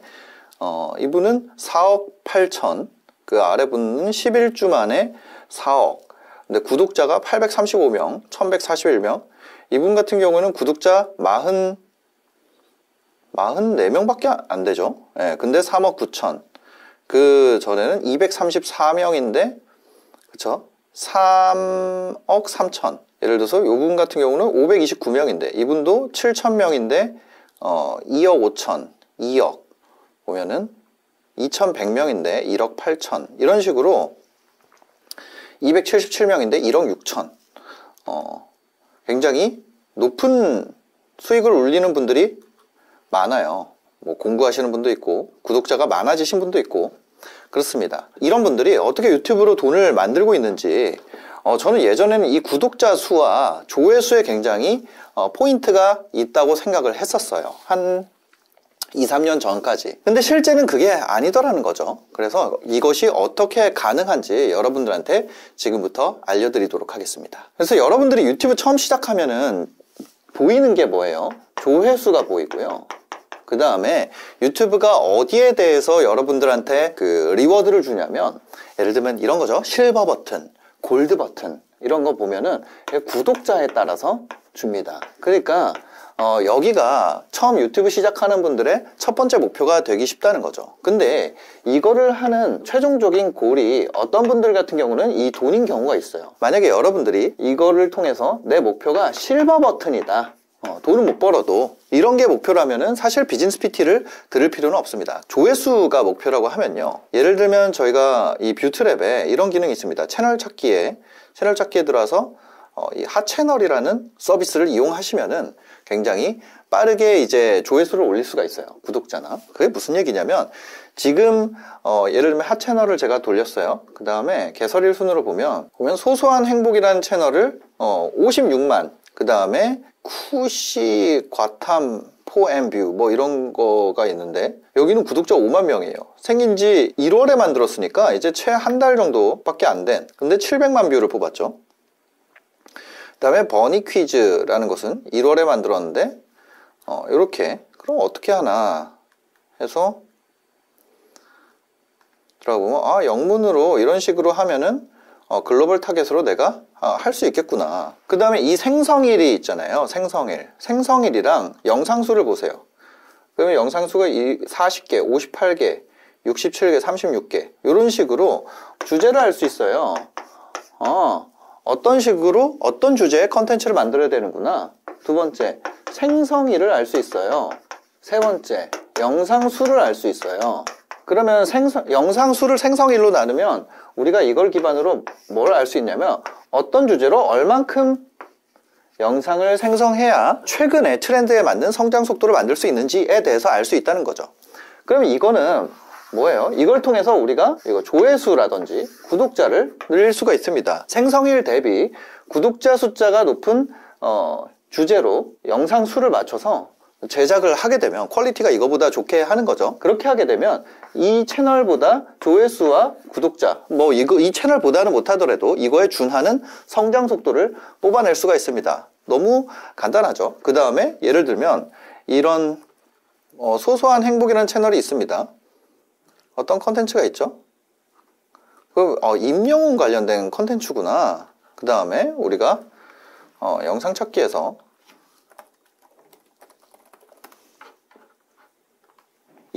이분은 4억 8천, 그 아래 분은 11주 만에 4억. 근데 구독자가 835명, 1141명. 이분 같은 경우는 구독자 44명밖에 안 되죠. 예, 근데 3억 9천. 그 전에는 234명인데, 그쵸? 3억 3천. 예를 들어서 이분 같은 경우는 529명인데, 이분도 7,000명인데, 2억 5천, 2억. 보면은 2,100명인데 1억 8천. 이런 식으로 277명인데 1억 6천. 굉장히 높은 수익을 올리는 분들이 많아요. 뭐 공부하시는 분도 있고, 구독자가 많아지신 분도 있고, 그렇습니다. 이런 분들이 어떻게 유튜브로 돈을 만들고 있는지, 저는 예전에는 이 구독자 수와 조회수에 굉장히 포인트가 있다고 생각을 했었어요. 한 2, 3년 전까지. 근데 실제는 그게 아니더라는 거죠. 그래서 이것이 어떻게 가능한지 여러분들한테 지금부터 알려드리도록 하겠습니다. 그래서 여러분들이 유튜브 처음 시작하면은 보이는 게 뭐예요? 조회수가 보이고요. 그 다음에 유튜브가 어디에 대해서 여러분들한테 그 리워드를 주냐면, 예를 들면 이런 거죠. 실버 버튼, 골드 버튼, 이런 거 보면은 구독자에 따라서 줍니다. 그러니까 여기가 처음 유튜브 시작하는 분들의 첫 번째 목표가 되기 쉽다는 거죠. 근데 이거를 하는 최종적인 골이 어떤 분들 같은 경우는 이 돈인 경우가 있어요. 만약에 여러분들이 이거를 통해서 내 목표가 실버 버튼이다, 돈은 못 벌어도, 이런 게 목표라면은 사실 비즈니스 PT를 들을 필요는 없습니다. 조회수가 목표라고 하면요, 예를 들면 저희가 이 뷰트랩에 이런 기능이 있습니다. 채널 찾기에 들어와서 이 핫채널이라는 서비스를 이용하시면은 굉장히 빠르게 이제 조회수를 올릴 수가 있어요. 구독자나. 그게 무슨 얘기냐면, 지금 예를 들면 핫채널을 제가 돌렸어요. 그 다음에 개설일 순으로 보면 소소한 행복이라는 채널을 56만, 그 다음에 쿠시 과탐 포엠뷰 뭐 이런 거가 있는데, 여기는 구독자 5만 명이에요. 생긴 지 1월에 만들었으니까 이제 채 한 달 정도밖에 안 된, 근데 700만 뷰를 뽑았죠. 그 다음에 버니 퀴즈라는 것은 1월에 만들었는데, 이렇게, 그럼 어떻게 하나 해서 들어가보면, 영문으로 이런 식으로 하면은 글로벌 타겟으로 내가 할 수 있겠구나. 그 다음에 이 생성일이 있잖아요. 생성일이랑 영상수를 보세요. 그러면 영상수가 40개, 58개, 67개, 36개 이런 식으로 주제를 알 수 있어요. 어떤 식으로 어떤 주제의 컨텐츠를 만들어야 되는구나. 두 번째, 생성일을 알 수 있어요. 세 번째, 영상수를 알 수 있어요. 그러면 영상수를 생성일로 나누면 우리가 이걸 기반으로 뭘 알 수 있냐면, 어떤 주제로 얼만큼 영상을 생성해야 최근의 트렌드에 맞는 성장 속도를 만들 수 있는지에 대해서 알 수 있다는 거죠. 그럼 이거는 뭐예요? 이걸 통해서 우리가 이거 조회수라든지 구독자를 늘릴 수가 있습니다. 생성일 대비 구독자 숫자가 높은 주제로 영상 수를 맞춰서 제작을 하게 되면 퀄리티가 이거보다 좋게 하는 거죠. 그렇게 하게 되면 이 채널보다 조회수와 구독자, 이 채널보다는 못하더라도 이거에 준하는 성장 속도를 뽑아낼 수가 있습니다. 너무 간단하죠. 그 다음에 예를 들면 이런 소소한 행복이라는 채널이 있습니다. 어떤 컨텐츠가 있죠? 임영웅 관련된 컨텐츠구나. 그 다음에 우리가 영상 찾기에서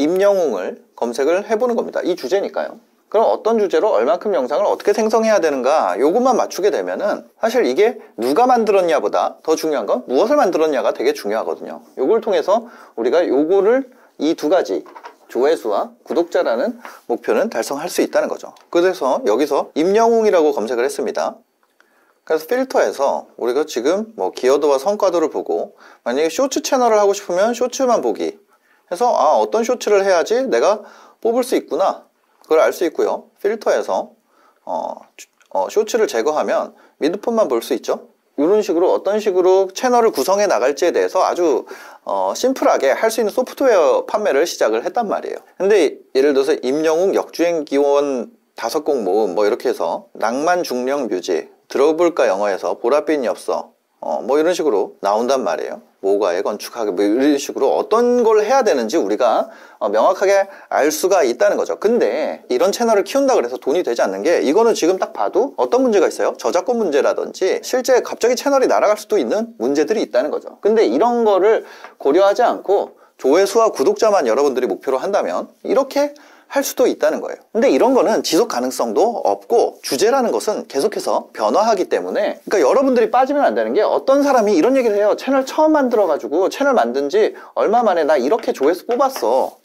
임영웅을 검색을 해보는 겁니다. 이 주제니까요. 그럼 어떤 주제로 얼만큼 영상을 어떻게 생성해야 되는가, 요것만 맞추게 되면은 사실 이게 누가 만들었냐보다 더 중요한 건 무엇을 만들었냐가 되게 중요하거든요. 요걸 통해서 우리가 요거를 이 두 가지, 조회수와 구독자라는 목표는 달성할 수 있다는 거죠. 그래서 여기서 임영웅이라고 검색을 했습니다. 그래서 필터에서 우리가 지금 뭐 기여도와 성과도를 보고, 만약에 쇼츠 채널을 하고 싶으면 쇼츠만 보기 해서 어떤 쇼츠를 해야지 내가 뽑을 수 있구나, 그걸 알 수 있고요. 필터에서 쇼츠를 제거하면 미드폰만 볼 수 있죠. 이런 식으로 어떤 식으로 채널을 구성해 나갈지에 대해서 아주 심플하게 할 수 있는 소프트웨어 판매를 시작을 했단 말이에요. 근데 예를 들어서 임영웅 역주행 기원 5곡 모음 뭐 이렇게 해서 낭만 중령 뮤직, 들어볼까 영어에서 보랏빛 엽서 뭐 이런 식으로 나온단 말이에요. 모가에 건축하게 뭐 이런 식으로 어떤 걸 해야 되는지 우리가 명확하게 알 수가 있다는 거죠. 근데 이런 채널을 키운다 그래서 돈이 되지 않는 게, 이거는 지금 딱 봐도 어떤 문제가 있어요? 저작권 문제라든지 실제 갑자기 채널이 날아갈 수도 있는 문제들이 있다는 거죠. 근데 이런 거를 고려하지 않고 조회수와 구독자만 여러분들이 목표로 한다면 이렇게 할 수도 있다는 거예요. 근데 이런 거는 지속 가능성도 없고, 주제라는 것은 계속해서 변화하기 때문에, 그러니까 여러분들이 빠지면 안 되는 게, 어떤 사람이 이런 얘기를 해요. 채널 처음 만들어가지고 채널 만든 지 얼마 만에 나 이렇게 조회수 뽑았어.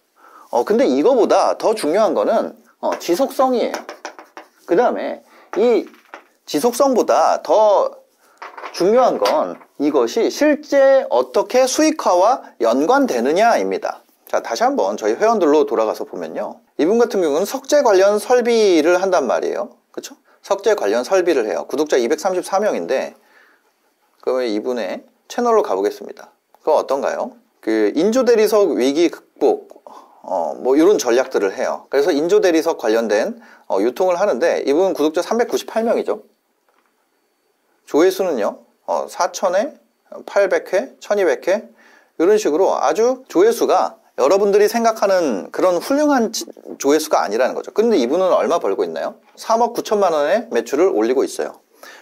근데 이거보다 더 중요한 거는 지속성이에요. 그 다음에 이 지속성보다 더 중요한 건 이것이 실제 어떻게 수익화와 연관되느냐입니다. 자, 다시 한번 저희 회원들로 돌아가서 보면요, 이분 같은 경우는 석재 관련 설비를 한단 말이에요. 그쵸? 석재 관련 설비를 해요. 구독자 234명인데 그러면 이분의 채널로 가보겠습니다. 그거 어떤가요? 그 인조대리석 위기 극복 뭐 이런 전략들을 해요. 그래서 인조대리석 관련된 유통을 하는데, 이분 구독자 398명이죠. 조회수는요 4,000회, 800회, 1200회 이런 식으로 아주 조회수가 여러분들이 생각하는 그런 훌륭한 조회수가 아니라는 거죠. 근데 이분은 얼마 벌고 있나요? 3억 9천만 원의 매출을 올리고 있어요.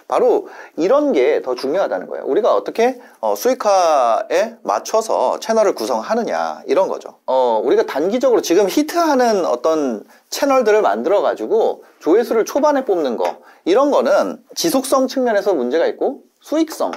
바로 이런 게 더 중요하다는 거예요. 우리가 어떻게 수익화에 맞춰서 채널을 구성하느냐, 이런 거죠. 우리가 단기적으로 지금 히트하는 어떤 채널들을 만들어 가지고 조회수를 초반에 뽑는 거, 이런 거는 지속성 측면에서 문제가 있고, 수익성,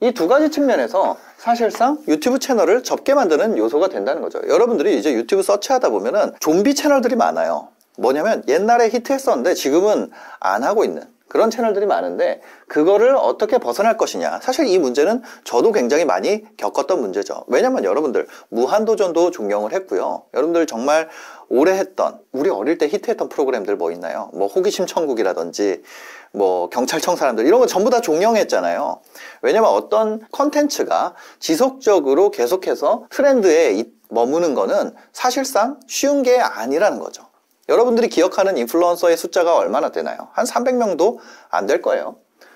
이 두 가지 측면에서 사실상 유튜브 채널을 접게 만드는 요소가 된다는 거죠. 여러분들이 이제 유튜브 서치하다 보면은 좀비 채널들이 많아요. 뭐냐면 옛날에 히트했었는데 지금은 안 하고 있는 그런 채널들이 많은데, 그거를 어떻게 벗어날 것이냐. 사실 이 문제는 저도 굉장히 많이 겪었던 문제죠. 왜냐면 여러분들 무한도전도 존경을 했고요. 여러분들 정말 오래 했던, 우리 어릴 때 히트했던 프로그램들 뭐 있나요? 뭐 호기심 천국이라든지 뭐 경찰청 사람들, 이런 거 전부 다 존경했잖아요. 왜냐면 어떤 컨텐츠가 지속적으로 계속해서 트렌드에 머무는 거는 사실상 쉬운 게 아니라는 거죠. 여러분들이 기억하는 인플루언서의 숫자가 얼마나 되나요? 한 300명도 안 될 거예요.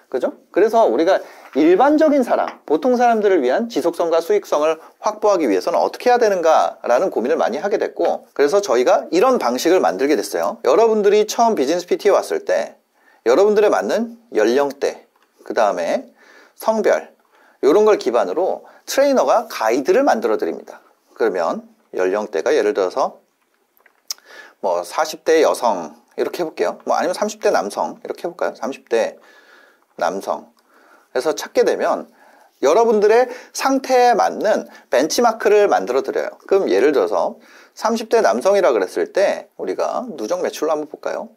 그죠? 그래서 우리가 일반적인 사람, 보통 사람들을 위한 지속성과 수익성을 확보하기 위해서는 어떻게 해야 되는가라는 고민을 많이 하게 됐고, 그래서 저희가 이런 방식을 만들게 됐어요. 여러분들이 처음 비즈니스 PT에 왔을 때 여러분들에 맞는 연령대, 그 다음에 성별, 이런 걸 기반으로 트레이너가 가이드를 만들어 드립니다. 그러면 연령대가 예를 들어서 뭐 40대 여성 이렇게 해볼게요. 뭐 아니면 30대 남성 이렇게 해볼까요? 30대 남성 그래서 찾게 되면 여러분들의 상태에 맞는 벤치마크를 만들어 드려요. 그럼 예를 들어서 30대 남성이라 그랬을 때 우리가 누적 매출로 한번 볼까요?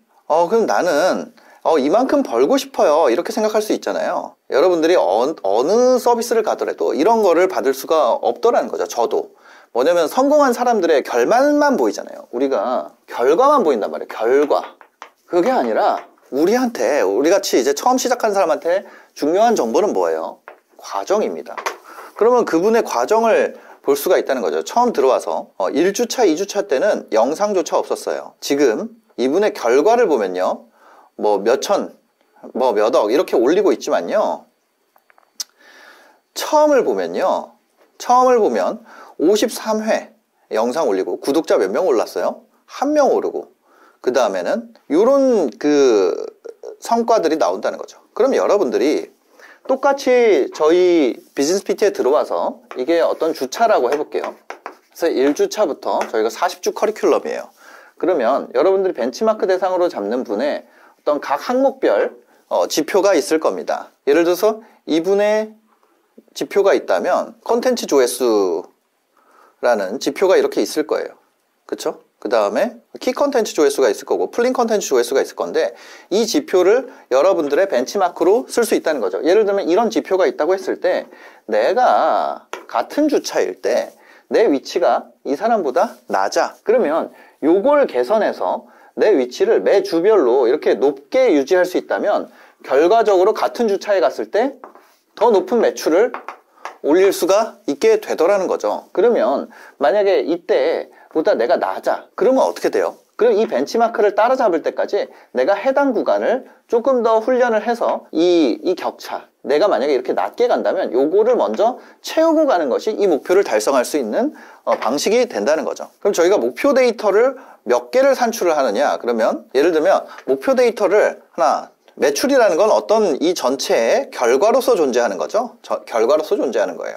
그럼 나는 이만큼 벌고 싶어요, 이렇게 생각할 수 있잖아요. 여러분들이 어느 서비스를 가더라도 이런 거를 받을 수가 없더라는 거죠. 저도. 뭐냐면 성공한 사람들의 결말만 보이잖아요. 우리가 결과만 보인단 말이에요. 결과. 그게 아니라 우리 같이 이제 처음 시작하는 사람한테 중요한 정보는 뭐예요? 과정입니다. 그러면 그분의 과정을 볼 수가 있다는 거죠. 처음 들어와서 1주차, 2주차 때는 영상조차 없었어요. 지금 이분의 결과를 보면요, 뭐 몇천, 뭐 몇억 이렇게 올리고 있지만요, 처음을 보면 53회 영상 올리고 구독자 몇 명 올랐어요? 1명 오르고, 그 다음에는 요런 그 성과들이 나온다는 거죠. 그럼 여러분들이 똑같이 저희 비즈니스 PT에 들어와서 이게 어떤 주차라고 해볼게요. 그래서 1주차부터 저희가 40주 커리큘럼이에요. 그러면 여러분들이 벤치마크 대상으로 잡는 분의 어떤 각 항목별 지표가 있을 겁니다. 예를 들어서 이분의 지표가 있다면 컨텐츠 조회수라는 지표가 이렇게 있을 거예요. 그쵸? 그 다음에 키 컨텐츠 조회수가 있을 거고 플린 컨텐츠 조회수가 있을 건데 이 지표를 여러분들의 벤치마크로 쓸 수 있다는 거죠. 예를 들면 이런 지표가 있다고 했을 때 내가 같은 주차일 때 내 위치가 이 사람보다 낮아. 그러면 요걸 개선해서 내 위치를 매 주별로 이렇게 높게 유지할 수 있다면 결과적으로 같은 주차에 갔을 때 더 높은 매출을 올릴 수가 있게 되더라는 거죠. 그러면 만약에 이때보다 내가 낮아. 그러면 어떻게 돼요? 그럼 이 벤치마크를 따라잡을 때까지 내가 해당 구간을 조금 더 훈련을 해서 이 격차, 내가 만약에 이렇게 낮게 간다면 요거를 먼저 채우고 가는 것이 이 목표를 달성할 수 있는 방식이 된다는 거죠. 그럼 저희가 목표 데이터를 몇 개를 산출을 하느냐? 그러면 예를 들면 목표 데이터를 하나, 매출이라는 건 어떤 이 전체의 결과로서 존재하는 거죠. 결과로서 존재하는 거예요.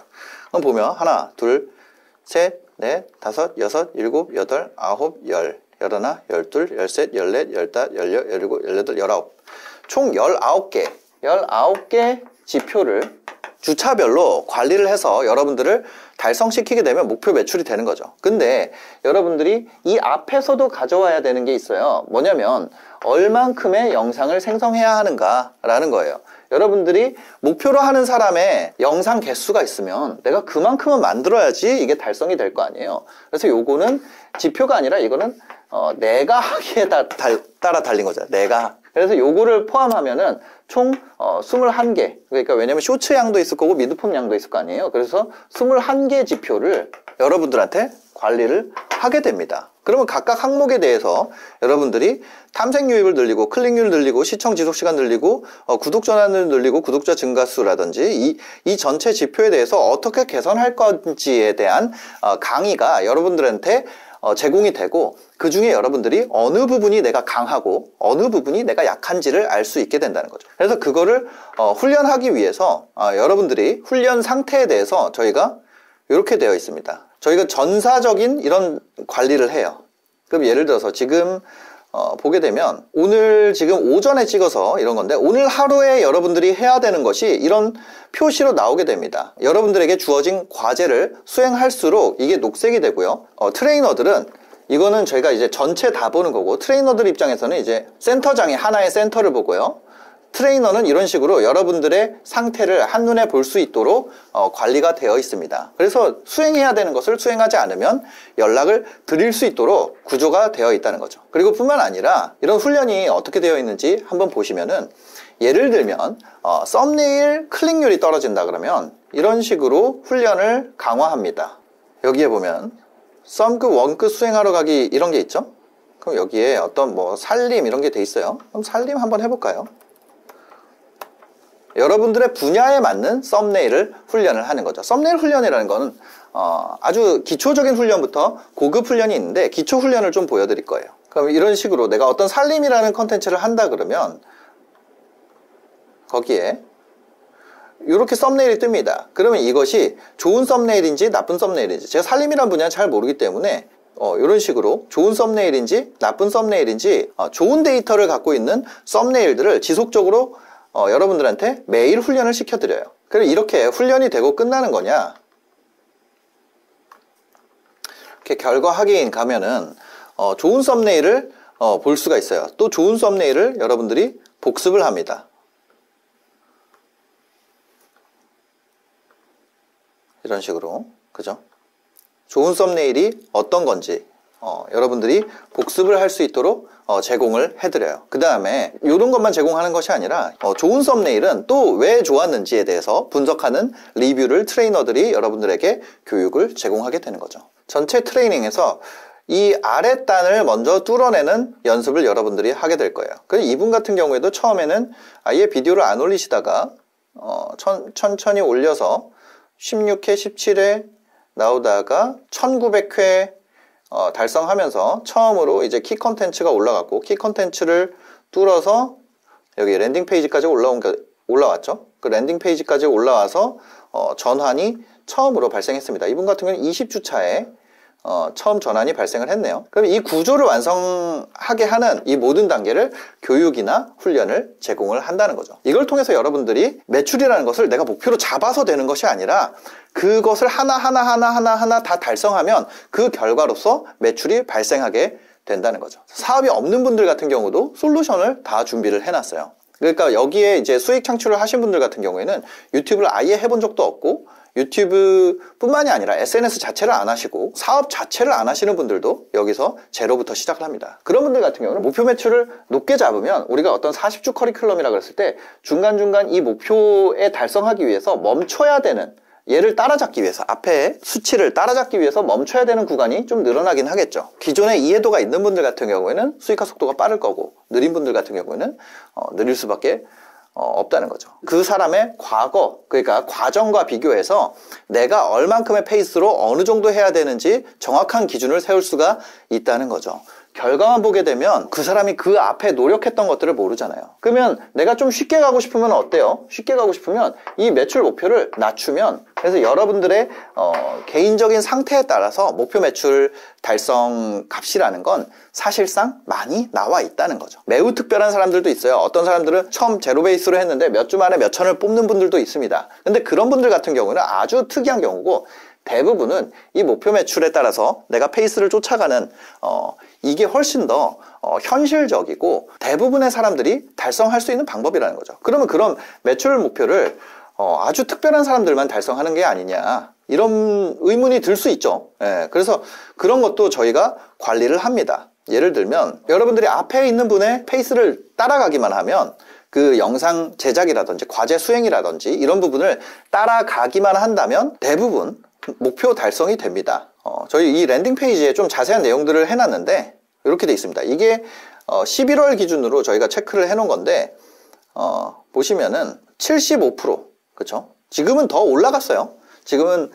그럼 보면 하나, 둘, 셋, 넷, 다섯, 여섯, 일곱, 여덟, 아홉, 열, 열하나, 열둘, 열셋, 열넷, 열다, 열여, 열일곱, 열여덟, 열아홉. 총 19개, 19개 지표를 주차별로 관리를 해서 여러분들을 달성시키게 되면 목표 매출이 되는 거죠. 근데 여러분들이 이 앞에서도 가져와야 되는 게 있어요. 뭐냐면 얼만큼의 영상을 생성해야 하는가라는 거예요. 여러분들이 목표로 하는 사람의 영상 개수가 있으면 내가 그만큼은 만들어야지 이게 달성이 될 거 아니에요. 그래서 요거는 지표가 아니라 이거는 내가 하기에 따라 달린 거죠. 내가. 그래서 요거를 포함하면은 총 21개. 그러니까 왜냐면 쇼츠 양도 있을 거고 미드폼 양도 있을 거 아니에요. 그래서 21개 지표를 여러분들한테 관리를 하게 됩니다. 그러면 각각 항목에 대해서 여러분들이 탐색유입을 늘리고 클릭률 늘리고 시청 지속시간 늘리고 구독 전환을 늘리고 구독자 증가수라든지 이 전체 지표에 대해서 어떻게 개선할 건지에 대한 강의가 여러분들한테 제공이 되고 그 중에 여러분들이 어느 부분이 내가 강하고 어느 부분이 내가 약한지를 알 수 있게 된다는 거죠. 그래서 그거를 훈련하기 위해서 여러분들이 훈련 상태에 대해서 저희가 이렇게 되어 있습니다. 저희가 전사적인 이런 관리를 해요. 그럼 예를 들어서 지금 보게 되면 오늘 지금 오전에 찍어서 이런 건데 오늘 하루에 여러분들이 해야 되는 것이 이런 표시로 나오게 됩니다. 여러분들에게 주어진 과제를 수행할수록 이게 녹색이 되고요. 트레이너들은 이거는 저희가 이제 전체 다 보는 거고 트레이너들 입장에서는 이제 센터장이 하나의 센터를 보고요. 트레이너는 이런 식으로 여러분들의 상태를 한눈에 볼 수 있도록 관리가 되어 있습니다. 그래서 수행해야 되는 것을 수행하지 않으면 연락을 드릴 수 있도록 구조가 되어 있다는 거죠. 그리고 뿐만 아니라 이런 훈련이 어떻게 되어 있는지 한번 보시면은 예를 들면 썸네일 클릭률이 떨어진다 그러면 이런 식으로 훈련을 강화합니다. 여기에 보면 썸급 원급 수행하러 가기 이런 게 있죠. 그럼 여기에 어떤 뭐 살림 이런 게 돼 있어요. 그럼 살림 한번 해볼까요? 여러분들의 분야에 맞는 썸네일을 훈련을 하는 거죠. 썸네일 훈련이라는 건 아주 기초적인 훈련부터 고급 훈련이 있는데 기초 훈련을 좀 보여드릴 거예요. 그럼 이런 식으로 내가 어떤 살림이라는 컨텐츠를 한다 그러면 거기에 이렇게 썸네일이 뜹니다. 그러면 이것이 좋은 썸네일인지 나쁜 썸네일인지 제가 살림이라는 분야는 잘 모르기 때문에 이런 식으로 좋은 썸네일인지 나쁜 썸네일인지 좋은 데이터를 갖고 있는 썸네일들을 지속적으로 여러분들한테 매일 훈련을 시켜드려요. 그럼 이렇게 훈련이 되고 끝나는 거냐? 이렇게 결과 확인 가면은 좋은 썸네일을 볼 수가 있어요. 또 좋은 썸네일을 여러분들이 복습을 합니다. 이런 식으로, 그죠? 좋은 썸네일이 어떤 건지 여러분들이 복습을 할 수 있도록 제공을 해드려요. 그 다음에 이런 것만 제공하는 것이 아니라 좋은 썸네일은 또 왜 좋았는지에 대해서 분석하는 리뷰를 트레이너들이 여러분들에게 교육을 제공하게 되는 거죠. 전체 트레이닝에서 이 아랫단을 먼저 뚫어내는 연습을 여러분들이 하게 될 거예요. 그래서 이분 같은 경우에도 처음에는 아예 비디오를 안 올리시다가 천천히 올려서 16회, 17회 나오다가 1900회 달성하면서 처음으로 이제 키 컨텐츠가 올라갔고 키 컨텐츠를 뚫어서 여기 랜딩 페이지까지 올라왔죠. 그 랜딩 페이지까지 올라와서 전환이 처음으로 발생했습니다. 이분 같은 경우는 20주 차에 처음 전환이 발생을 했네요. 그럼 이 구조를 완성하게 하는 이 모든 단계를 교육이나 훈련을 제공을 한다는 거죠. 이걸 통해서 여러분들이 매출이라는 것을 내가 목표로 잡아서 되는 것이 아니라 그것을 하나 다 달성하면 그 결과로서 매출이 발생하게 된다는 거죠. 사업이 없는 분들 같은 경우도 솔루션을 다 준비를 해놨어요. 그러니까 여기에 이제 수익 창출을 하신 분들 같은 경우에는 유튜브를 아예 해본 적도 없고 유튜브 뿐만이 아니라 SNS 자체를 안 하시고 사업 자체를 안 하시는 분들도 여기서 제로부터 시작을 합니다. 그런 분들 같은 경우는 목표 매출을 높게 잡으면 우리가 어떤 40주 커리큘럼이라고 했을 때 중간중간 이 목표에 달성하기 위해서 멈춰야 되는, 얘를 따라잡기 위해서, 앞에 수치를 따라잡기 위해서 멈춰야 되는 구간이 좀 늘어나긴 하겠죠. 기존에 이해도가 있는 분들 같은 경우에는 수익화 속도가 빠를 거고, 느린 분들 같은 경우에는 느릴 수밖에 없다는 거죠. 그 사람의 과거, 그러니까 과정과 비교해서 내가 얼만큼의 페이스로 어느 정도 해야 되는지 정확한 기준을 세울 수가 있다는 거죠. 결과만 보게 되면 그 사람이 그 앞에 노력했던 것들을 모르잖아요. 그러면 내가 좀 쉽게 가고 싶으면 어때요? 쉽게 가고 싶으면 이 매출 목표를 낮추면, 그래서 여러분들의 개인적인 상태에 따라서 목표 매출 달성 값이라는 건 사실상 많이 나와 있다는 거죠. 매우 특별한 사람들도 있어요. 어떤 사람들은 처음 제로 베이스로 했는데 몇 주 만에 몇 천을 뽑는 분들도 있습니다. 근데 그런 분들 같은 경우는 아주 특이한 경우고, 대부분은 이 목표 매출에 따라서 내가 페이스를 쫓아가는 이게 훨씬 더 현실적이고 대부분의 사람들이 달성할 수 있는 방법이라는 거죠. 그러면 그런 매출 목표를 아주 특별한 사람들만 달성하는 게 아니냐, 이런 의문이 들 수 있죠. 예, 그래서 그런 것도 저희가 관리를 합니다. 예를 들면 여러분들이 앞에 있는 분의 페이스를 따라가기만 하면 그 영상 제작이라든지 과제 수행이라든지 이런 부분을 따라가기만 한다면 대부분 목표 달성이 됩니다. 저희 이 랜딩 페이지에 좀 자세한 내용들을 해놨는데 이렇게 돼 있습니다. 이게 11월 기준으로 저희가 체크를 해놓은 건데 보시면은 75%, 그쵸? 지금은 더 올라갔어요. 지금은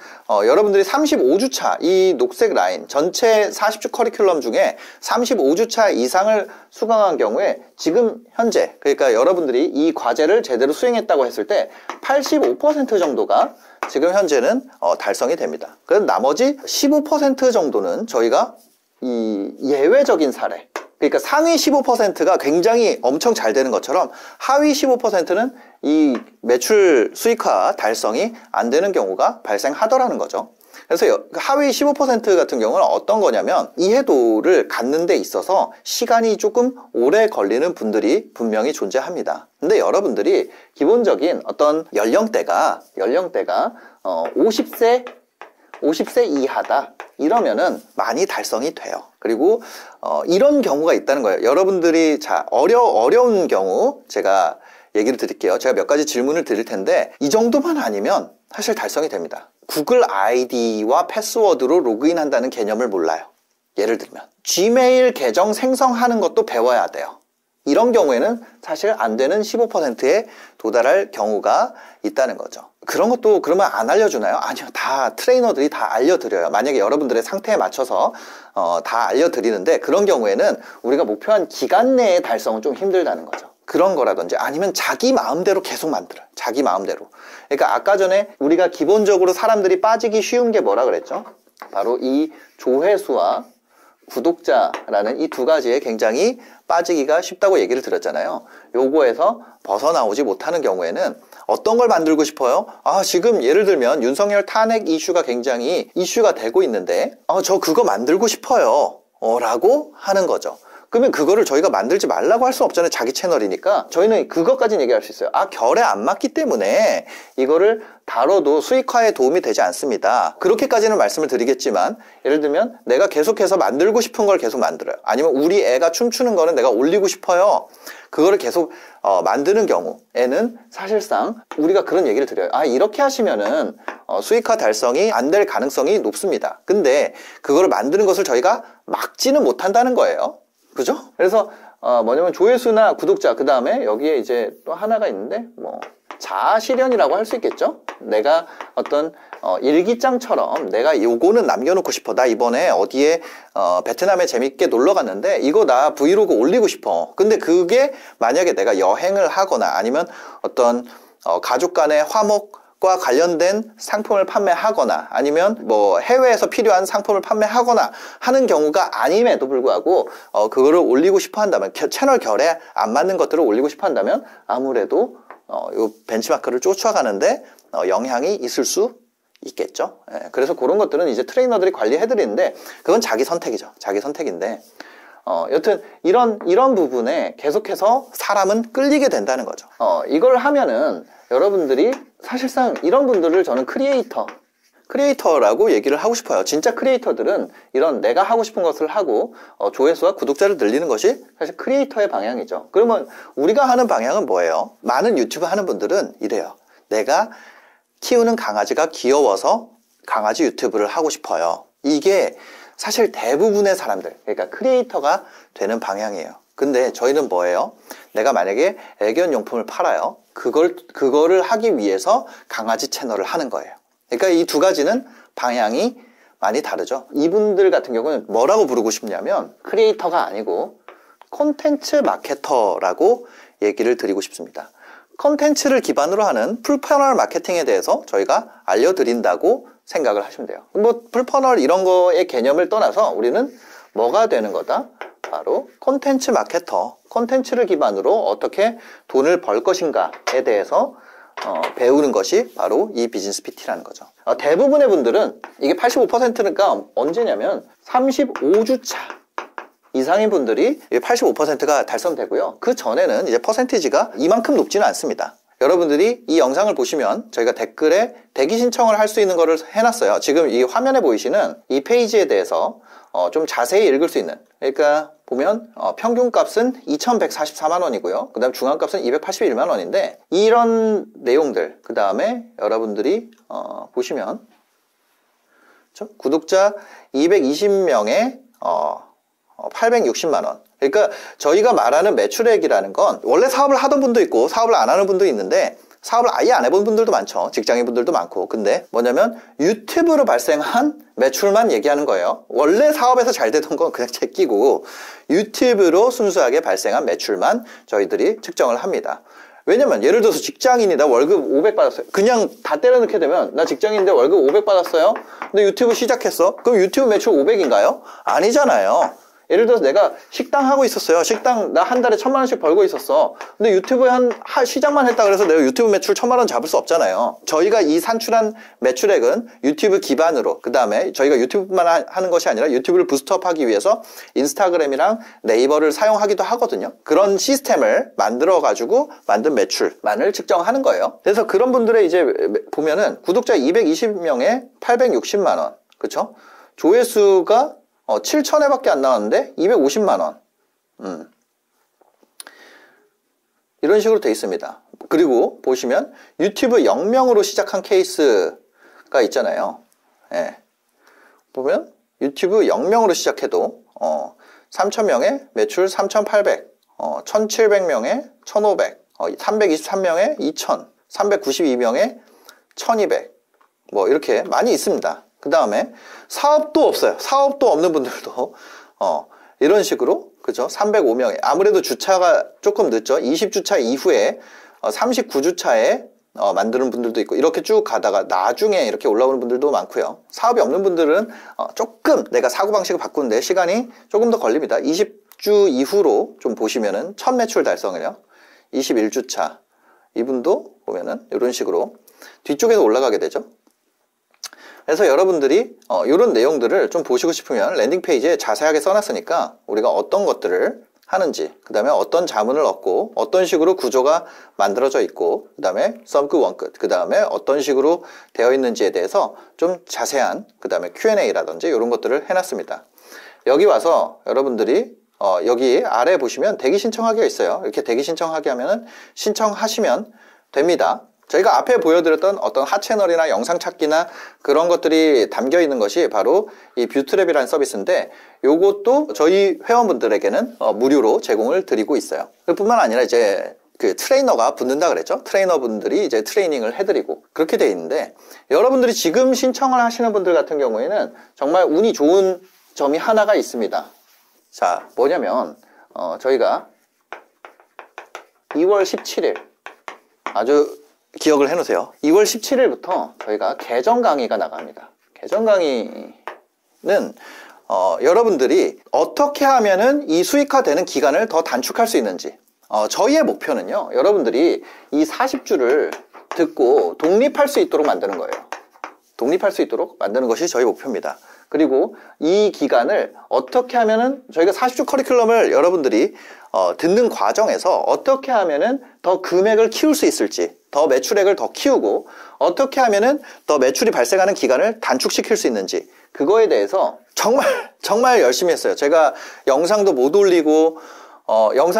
여러분들이 35주차 이 녹색 라인 전체 40주 커리큘럼 중에 35주차 이상을 수강한 경우에 지금 현재, 그러니까 여러분들이 이 과제를 제대로 수행했다고 했을 때 85% 정도가 지금 현재는 달성이 됩니다. 그래서 나머지 15% 정도는 저희가 이 예외적인 사례, 그러니까 상위 15%가 굉장히 엄청 잘 되는 것처럼 하위 15%는 이 매출 수익화 달성이 안 되는 경우가 발생하더라는 거죠. 그래서 하위 15% 같은 경우는 어떤 거냐면 이해도를 갖는 데 있어서 시간이 조금 오래 걸리는 분들이 분명히 존재합니다. 근데 여러분들이 기본적인 어떤 연령대가 50세 이하다 이러면은 많이 달성이 돼요. 그리고 이런 경우가 있다는 거예요. 여러분들이 어려운 경우 제가 얘기를 드릴게요. 제가 몇 가지 질문을 드릴 텐데 이 정도만 아니면 사실 달성이 됩니다. 구글 아이디와 패스워드로 로그인 한다는 개념을 몰라요. 예를 들면 지메일 계정 생성하는 것도 배워야 돼요. 이런 경우에는 사실 안 되는 15%에 도달할 경우가 있다는 거죠. 그런 것도 그러면 안 알려주나요? 아니요. 다 트레이너들이 다 알려드려요. 만약에 여러분들의 상태에 맞춰서 다 알려드리는데 그런 경우에는 우리가 목표한 기간 내에 달성은 좀 힘들다는 거죠. 그런 거라든지 아니면 자기 마음대로 계속 만들어요. 자기 마음대로. 그러니까 아까 전에 우리가 기본적으로 사람들이 빠지기 쉬운 게 뭐라 그랬죠? 바로 이 조회수와 구독자라는 이 두 가지에 굉장히 빠지기가 쉽다고 얘기를 드렸잖아요. 요거에서 벗어나오지 못하는 경우에는 어떤 걸 만들고 싶어요? 지금 예를 들면 윤석열 탄핵 이슈가 굉장히 이슈가 되고 있는데 저 그거 만들고 싶어요 라고 하는 거죠. 그러면 그거를 저희가 만들지 말라고 할 수 없잖아요. 자기 채널이니까. 저희는 그것까지는 얘기할 수 있어요. 결에 안 맞기 때문에 이거를 다뤄도 수익화에 도움이 되지 않습니다. 그렇게까지는 말씀을 드리겠지만 예를 들면 내가 계속해서 만들고 싶은 걸 계속 만들어요. 아니면 우리 애가 춤추는 거는 내가 올리고 싶어요. 그거를 계속 만드는 경우에는 사실상 우리가 그런 얘기를 드려요. 이렇게 하시면은 수익화 달성이 안 될 가능성이 높습니다. 근데 그거를 만드는 것을 저희가 막지는 못한다는 거예요. 그죠? 그래서 뭐냐면 조회수나 구독자, 그 다음에 여기에 이제 또 하나가 있는데 자아 실현이라고 할 수 있겠죠? 내가 어떤 일기장처럼 내가 요거는 남겨놓고 싶어. 나 이번에 어디에 베트남에 재밌게 놀러 갔는데 이거 나 브이로그 올리고 싶어. 근데 그게 만약에 내가 여행을 하거나 아니면 어떤 가족 간의 화목 과 관련된 상품을 판매하거나 아니면 뭐 해외에서 필요한 상품을 판매하거나 하는 경우가 아님에도 불구하고 그거를 올리고 싶어 한다면 채널 결에 안 맞는 것들을 올리고 싶어 한다면 아무래도 요 벤치마크를 쫓아가는데 영향이 있을 수 있겠죠. 예, 그래서 그런 것들은 이제 트레이너들이 관리해 드리는데 그건 자기 선택이죠. 자기 선택인데 여튼 이런 부분에 계속해서 사람은 끌리게 된다는 거죠. 이걸 하면은 여러분들이 사실상 이런 분들을 저는 크리에이터라고 얘기를 하고 싶어요. 진짜 크리에이터들은 이런 내가 하고 싶은 것을 하고 조회수와 구독자를 늘리는 것이 사실 크리에이터의 방향이죠. 그러면 우리가 하는 방향은 뭐예요? 많은 유튜브 하는 분들은 이래요. 내가 키우는 강아지가 귀여워서 강아지 유튜브를 하고 싶어요. 이게 사실 대부분의 사람들, 그러니까 크리에이터가 되는 방향이에요. 근데 저희는 뭐예요? 내가 만약에 애견용품을 팔아요. 그거를 하기 위해서 강아지 채널을 하는 거예요. 그러니까 이 두 가지는 방향이 많이 다르죠. 이분들 같은 경우는 뭐라고 부르고 싶냐면 크리에이터가 아니고 콘텐츠 마케터라고 얘기를 드리고 싶습니다. 콘텐츠를 기반으로 하는 풀퍼널 마케팅에 대해서 저희가 알려드린다고 생각을 하시면 돼요. 뭐 풀퍼널 이런 거의 개념을 떠나서 우리는 뭐가 되는 거다? 바로 콘텐츠 마케터, 콘텐츠를 기반으로 어떻게 돈을 벌 것인가에 대해서 배우는 것이 바로 이 비즈니스 PT라는 거죠. 대부분의 분들은 이게 85%니까 언제냐면 35주차 이상인 분들이 85%가 달성되고요. 그 전에는 이제 퍼센티지가 이만큼 높지는 않습니다. 여러분들이 이 영상을 보시면 저희가 댓글에 대기 신청을 할 수 있는 거를 해놨어요. 지금 이 화면에 보이시는 이 페이지에 대해서 좀 자세히 읽을 수 있는, 그러니까 보면 평균값은 2,144만 원이고요. 그 다음 중앙값은 281만 원인데 이런 내용들, 그 다음에 여러분들이 보시면 구독자 220명에 860만 원. 그러니까 저희가 말하는 매출액이라는 건 원래 사업을 하던 분도 있고 사업을 안 하는 분도 있는데 사업을 아예 안 해본 분들도 많죠. 직장인 분들도 많고. 근데 뭐냐면 유튜브로 발생한 매출만 얘기하는 거예요. 원래 사업에서 잘 되던 건 그냥 제끼고 유튜브로 순수하게 발생한 매출만 저희들이 측정을 합니다. 왜냐면 예를 들어서 직장인이 나 월급 500 받았어요. 그냥 다 때려넣게 되면 나 직장인인데 월급 500 받았어요. 근데 유튜브 시작했어. 그럼 유튜브 매출 500인가요? 아니잖아요. 예를 들어서 내가 식당 하고 있었어요. 식당 나 한 달에 1,000만 원씩 벌고 있었어. 근데 유튜브에 시작만 했다 그래서 내가 유튜브 매출 1,000만 원 잡을 수 없잖아요. 저희가 이 산출한 매출액은 유튜브 기반으로, 그 다음에 저희가 유튜브만 하는 것이 아니라 유튜브를 부스트업하기 위해서 인스타그램이랑 네이버를 사용하기도 하거든요. 그런 시스템을 만들어 가지고 만든 매출만을 측정하는 거예요. 그래서 그런 분들의 이제 보면은 구독자 220명에 860만 원, 그렇죠? 조회수가 7,000회밖에 안 나왔는데 250만 원. 이런 식으로 돼 있습니다. 그리고 보시면 유튜브 0명으로 시작한 케이스가 있잖아요. 예. 보면 유튜브 0명으로 시작해도 3,000명에 매출 3,800, 1,700명에 1,500, 323명에 2,000, 392명에 1,200. 뭐 이렇게 많이 있습니다. 그 다음에 사업도 없어요. 사업도 없는 분들도 이런 식으로, 그죠? 305명에 아무래도 주차가 조금 늦죠. 20주차 이후에 39주차에 만드는 분들도 있고 이렇게 쭉 가다가 나중에 이렇게 올라오는 분들도 많고요. 사업이 없는 분들은 조금 내가 사고방식을 바꾸는데 시간이 조금 더 걸립니다. 20주 이후로 좀 보시면은 첫 매출 달성을요. 21주차 이분도 보면은 이런 식으로 뒤쪽에서 올라가게 되죠. 그래서 여러분들이 이런 내용들을 좀 보시고 싶으면 랜딩 페이지에 자세하게 써놨으니까 우리가 어떤 것들을 하는지, 그 다음에 어떤 자문을 얻고 어떤 식으로 구조가 만들어져 있고, 그 다음에 썸끝 원끝, 그 다음에 어떤 식으로 되어 있는지에 대해서 좀 자세한, 그 다음에 Q&A라든지 이런 것들을 해놨습니다. 여기 와서 여러분들이 여기 아래 보시면 대기 신청하기가 있어요. 이렇게 대기 신청하기 하면은 신청하시면 됩니다. 저희가 앞에 보여드렸던 어떤 하채널이나 영상 찾기나 그런 것들이 담겨 있는 것이 바로 이 뷰트랩이라는 서비스인데 요것도 저희 회원분들에게는 무료로 제공을 드리고 있어요. 그뿐만 아니라 이제 그 트레이너가 붙는다 그랬죠. 트레이너분들이 이제 트레이닝을 해드리고 그렇게 돼 있는데 여러분들이 지금 신청을 하시는 분들 같은 경우에는 정말 운이 좋은 점이 하나가 있습니다. 자, 뭐냐면 저희가 2월 17일 아주 기억을 해 놓으세요. 2월 17일부터 저희가 계정 강의가 나갑니다. 계정 강의는 여러분들이 어떻게 하면은 이 수익화되는 기간을 더 단축할 수 있는지, 저희의 목표는요, 여러분들이 이 40주를 듣고 독립할 수 있도록 만드는 거예요. 독립할 수 있도록 만드는 것이 저희 목표입니다. 그리고 이 기간을 어떻게 하면은 저희가 40주 커리큘럼을 여러분들이 듣는 과정에서 어떻게 하면은 더 금액을 키울 수 있을지, 더 매출액을 더 키우고 어떻게 하면은 더 매출이 발생하는 기간을 단축시킬 수 있는지, 그거에 대해서 정말 열심히 했어요. 제가 영상도 못 올리고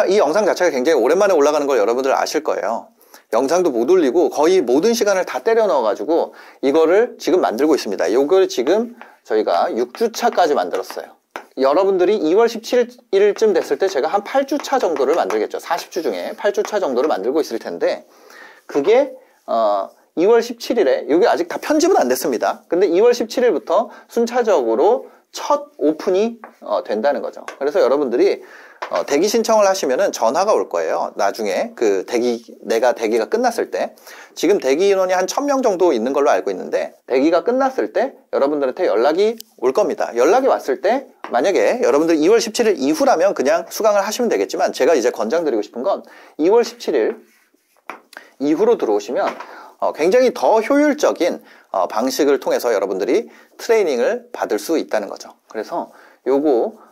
이 영상 자체가 굉장히 오랜만에 올라가는 걸 여러분들 아실 거예요. 영상도 못 올리고 거의 모든 시간을 다 때려 넣어가지고 이거를 지금 만들고 있습니다. 이걸 지금 저희가 6주차까지 만들었어요. 여러분들이 2월 17일쯤 됐을 때 제가 한 8주차 정도를 만들겠죠. 40주 중에 8주차 정도를 만들고 있을 텐데, 그게 2월 17일에, 여기 아직 다 편집은 안 됐습니다. 근데 2월 17일부터 순차적으로 첫 오픈이 된다는 거죠. 그래서 여러분들이 대기 신청을 하시면은 전화가 올 거예요. 나중에 내가 대기가 끝났을 때, 지금 대기 인원이 한 1000명 정도 있는 걸로 알고 있는데, 대기가 끝났을 때 여러분들한테 연락이 올 겁니다. 연락이 왔을 때 만약에 여러분들 2월 17일 이후라면 그냥 수강을 하시면 되겠지만, 제가 이제 권장드리고 싶은 건 2월 17일 이후로 들어오시면 굉장히 더 효율적인 방식을 통해서 여러분들이 트레이닝을 받을 수 있다는 거죠. 그래서 요거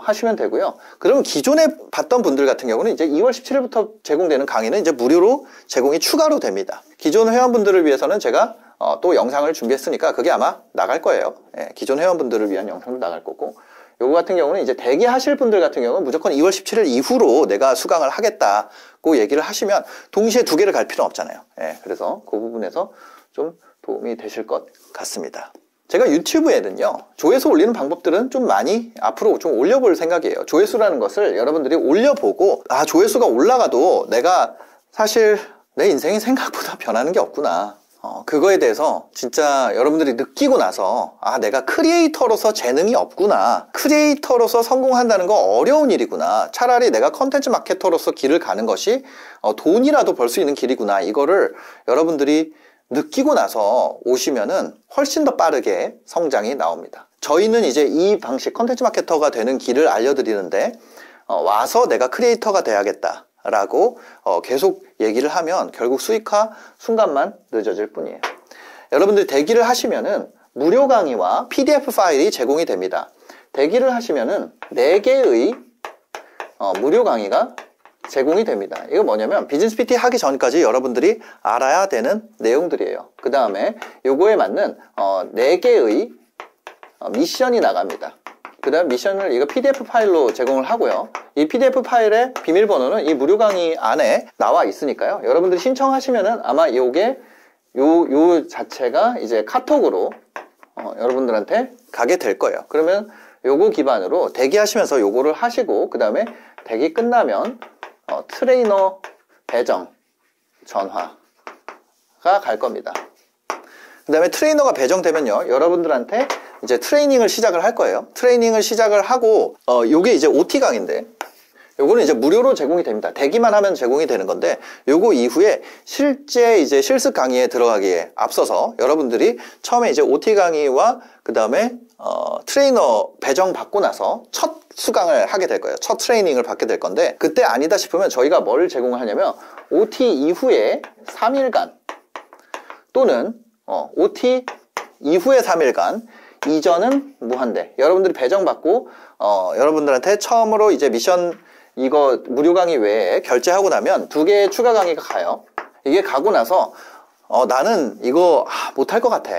하시면 되고요. 그러면 기존에 봤던 분들 같은 경우는 이제 2월 17일부터 제공되는 강의는 이제 무료로 제공이 추가로 됩니다. 기존 회원분들을 위해서는 제가 또 영상을 준비했으니까 그게 아마 나갈 거예요. 예, 기존 회원분들을 위한 영상도 나갈 거고, 요거 같은 경우는 이제 대기하실 분들 같은 경우는 무조건 2월 17일 이후로 내가 수강을 하겠다고 얘기를 하시면 동시에 두 개를 갈 필요는 없잖아요. 예, 그래서 그 부분에서 좀 도움이 되실 것 같습니다. 제가 유튜브에는요, 조회수 올리는 방법들은 좀 많이 앞으로 좀 올려볼 생각이에요. 조회수라는 것을 여러분들이 올려보고, 조회수가 올라가도 내가 사실 내 인생이 생각보다 변하는 게 없구나. 그거에 대해서 진짜 여러분들이 느끼고 나서, 내가 크리에이터로서 재능이 없구나. 크리에이터로서 성공한다는 거 어려운 일이구나. 차라리 내가 컨텐츠 마케터로서 길을 가는 것이 돈이라도 벌 수 있는 길이구나. 이거를 여러분들이 느끼고 나서 오시면은 훨씬 더 빠르게 성장이 나옵니다. 저희는 이제 이 방식, 컨텐츠 마케터가 되는 길을 알려드리는데, 와서 내가 크리에이터가 돼야겠다 라고 계속 얘기를 하면 결국 수익화 순간만 늦어질 뿐이에요. 여러분들 대기를 하시면은 무료 강의와 PDF 파일이 제공이 됩니다. 대기를 하시면은 4개의 무료 강의가 제공이 됩니다. 이거 뭐냐면 비즈니스 PT 하기 전까지 여러분들이 알아야 되는 내용들이에요. 그 다음에 요거에 맞는 4개의 미션이 나갑니다. 그 다음 미션을 이거 PDF 파일로 제공을 하고요. 이 PDF 파일의 비밀번호는 이 무료 강의 안에 나와 있으니까요. 여러분들이 신청하시면은 아마 요게 요 자체가 이제 카톡으로 여러분들한테 가게 될 거예요. 그러면 요거 기반으로 대기하시면서 요거를 하시고, 그 다음에 대기 끝나면 트레이너 배정 전화가 갈 겁니다. 그 다음에 트레이너가 배정되면요, 여러분들한테 이제 트레이닝을 시작을 할 거예요. 트레이닝을 시작을 하고, 요게 이제 OT 강의인데, 요거는 이제 무료로 제공이 됩니다. 대기만 하면 제공이 되는 건데, 요거 이후에 실제 이제 실습 강의에 들어가기에 앞서서 여러분들이 처음에 이제 OT 강의와 그 다음에 트레이너 배정 받고 나서 첫 수강을 하게 될 거예요. 첫 트레이닝을 받게 될 건데, 그때 아니다 싶으면 저희가 뭘 제공을 하냐면 OT 이후에 3일간 또는 OT 이후에 3일간, 이전은 무한대. 여러분들이 배정받고 여러분들한테 처음으로 이제 미션 이거 무료 강의 외에 결제하고 나면 2개의 추가 강의가 가요. 이게 가고 나서 나는 이거 못할 것 같아.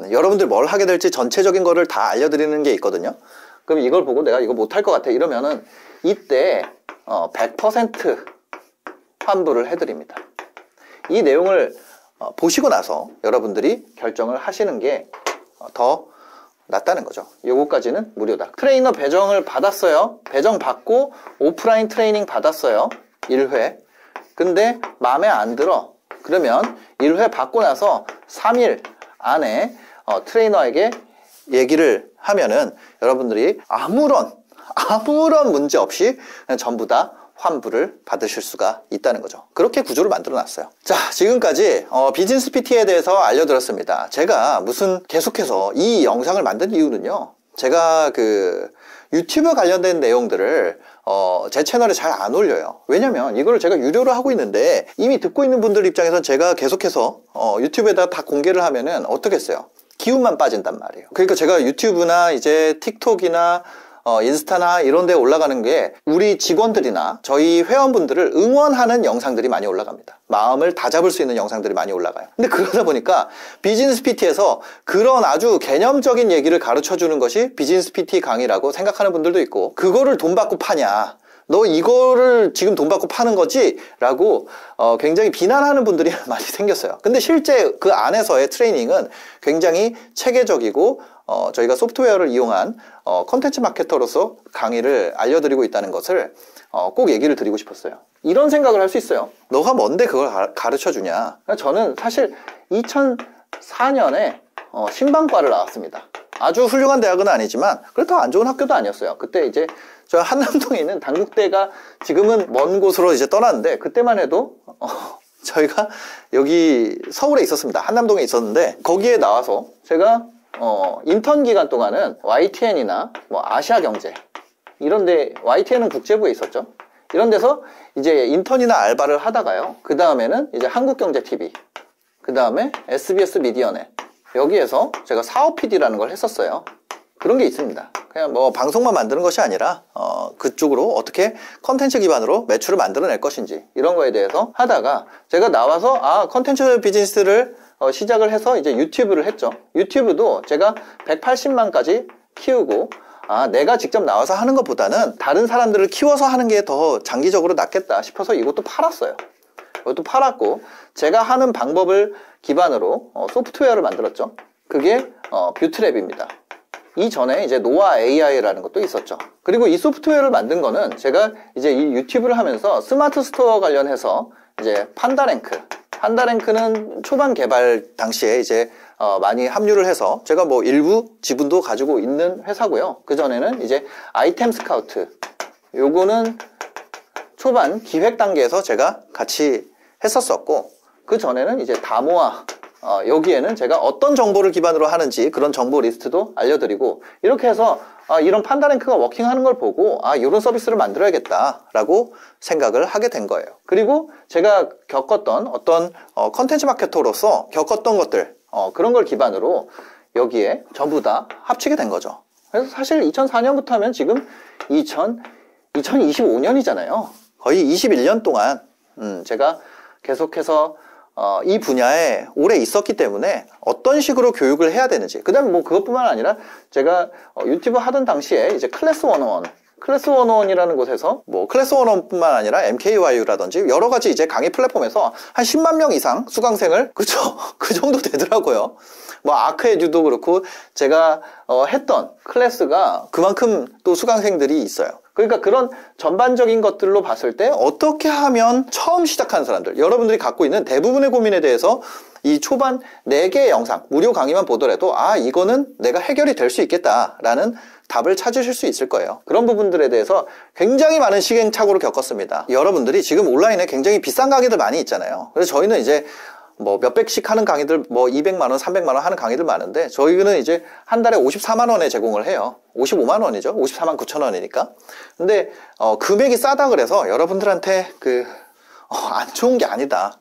여러분들 뭘 하게 될지 전체적인 거를 다 알려드리는 게 있거든요. 그럼 이걸 보고 내가 이거 못할 것 같아 이러면은 이때 100% 환불을 해드립니다. 이 내용을 보시고 나서 여러분들이 결정을 하시는 게 더 낫다는 거죠. 요거까지는 무료다. 트레이너 배정을 받았어요. 배정 받고 오프라인 트레이닝 받았어요. 1회. 근데 마음에 안 들어. 그러면 1회 받고 나서 3일 안에 트레이너에게 얘기를 하면은 여러분들이 아무런 문제 없이 그냥 전부 다 환불을 받으실 수가 있다는 거죠. 그렇게 구조를 만들어 놨어요. 자, 지금까지 비즈니스 PT에 대해서 알려드렸습니다. 제가 무슨 계속해서 이 영상을 만든 이유는요, 제가 유튜브 관련된 내용들을 제 채널에 잘 안 올려요. 왜냐면 이걸 제가 유료로 하고 있는데 이미 듣고 있는 분들 입장에서는 제가 계속해서 유튜브에다 다 공개를 하면은 어떻겠어요? 기운만 빠진단 말이에요. 그러니까 제가 유튜브나 이제 틱톡이나 인스타나 이런 데 올라가는 게 우리 직원들이나 저희 회원분들을 응원하는 영상들이 많이 올라갑니다. 마음을 다잡을 수 있는 영상들이 많이 올라가요. 근데 그러다 보니까 비즈니스 PT에서 그런 아주 개념적인 얘기를 가르쳐 주는 것이 비즈니스 PT 강의라고 생각하는 분들도 있고, 그거를 돈 받고 파냐, 너 이거를 지금 돈 받고 파는 거지? 라고 굉장히 비난하는 분들이 많이 생겼어요. 근데 실제 그 안에서의 트레이닝은 굉장히 체계적이고 저희가 소프트웨어를 이용한 컨텐츠 마케터로서 강의를 알려드리고 있다는 것을 꼭 얘기를 드리고 싶었어요. 이런 생각을 할 수 있어요. 너가 뭔데 그걸 가르쳐 주냐. 저는 사실 2004년에 신방과를 나왔습니다. 아주 훌륭한 대학은 아니지만 그렇다고 안 좋은 학교도 아니었어요. 그때 이제 저 한남동에 있는 단국대가 지금은 먼 곳으로 이제 떠났는데, 그때만 해도 저희가 여기 서울에 있었습니다. 한남동에 있었는데 거기에 나와서 제가 인턴 기간 동안은 YTN이나 뭐 아시아경제 이런데, YTN은 국제부에 있었죠. 이런 데서 이제 인턴이나 알바를 하다가요, 그 다음에는 이제 한국경제TV, 그 다음에 SBS 미디어넷, 여기에서 제가 사업 PD라는 걸 했었어요. 그런 게 있습니다. 그냥 뭐 방송만 만드는 것이 아니라 그쪽으로 어떻게 컨텐츠 기반으로 매출을 만들어낼 것인지 이런 거에 대해서 하다가 제가 나와서 컨텐츠 비즈니스를 시작을 해서 이제 유튜브를 했죠. 유튜브도 제가 180만까지 키우고, 내가 직접 나와서 하는 것보다는 다른 사람들을 키워서 하는 게 더 장기적으로 낫겠다 싶어서 이것도 팔았어요. 이것도 팔았고, 제가 하는 방법을 기반으로 소프트웨어를 만들었죠. 그게 뷰트랩입니다. 이전에 이제 노아 AI라는 것도 있었죠. 그리고 이 소프트웨어를 만든 거는 제가 이제 이 유튜브를 하면서 스마트 스토어 관련해서 이제 판다랭크는 초반 개발 당시에 이제 많이 합류를 해서 제가 뭐 일부 지분도 가지고 있는 회사고요. 그 전에는 이제 아이템 스카우트, 요거는 초반 기획 단계에서 제가 같이 했었었고, 그 전에는 이제 다모아, 여기에는 제가 어떤 정보를 기반으로 하는지 그런 정보 리스트도 알려드리고, 이렇게 해서 이런 판다랭크가 워킹하는 걸 보고 이런 서비스를 만들어야겠다라고 생각을 하게 된 거예요. 그리고 제가 겪었던 어떤 컨텐츠 마케터로서 겪었던 것들, 그런 걸 기반으로 여기에 전부 다 합치게 된 거죠. 그래서 사실 2004년부터 하면 지금 2025년이잖아요. 거의 21년 동안 제가 계속해서 이 분야에 오래 있었기 때문에 어떤 식으로 교육을 해야 되는지, 그 다음에 뭐 그것뿐만 아니라 제가 유튜브 하던 당시에 이제 클래스 101이라는 곳에서 뭐 클래스 101뿐만 아니라 MKYU라든지 여러 가지 이제 강의 플랫폼에서 한 10만 명 이상 수강생을, 그렇죠? 그 정도 되더라고요. 뭐 아크에듀도 그렇고 제가 했던 클래스가 그만큼 또 수강생들이 있어요. 그러니까 그런 전반적인 것들로 봤을 때 어떻게 하면 처음 시작하는 사람들, 여러분들이 갖고 있는 대부분의 고민에 대해서 이 초반 4개의 영상, 무료 강의만 보더라도 이거는 내가 해결이 될 수 있겠다라는 답을 찾으실 수 있을 거예요. 그런 부분들에 대해서 굉장히 많은 시행착오를 겪었습니다. 여러분들이 지금 온라인에 굉장히 비싼 강의들 많이 있잖아요. 그래서 저희는 이제 뭐 몇백씩 하는 강의들, 뭐 200만 원, 300만 원 하는 강의들 많은데, 저희는 이제 한 달에 54만 원에 제공을 해요. 55만 원이죠. 54만 9천 원이니까. 근데 금액이 싸다 그래서 여러분들한테 안 좋은 게 아니다.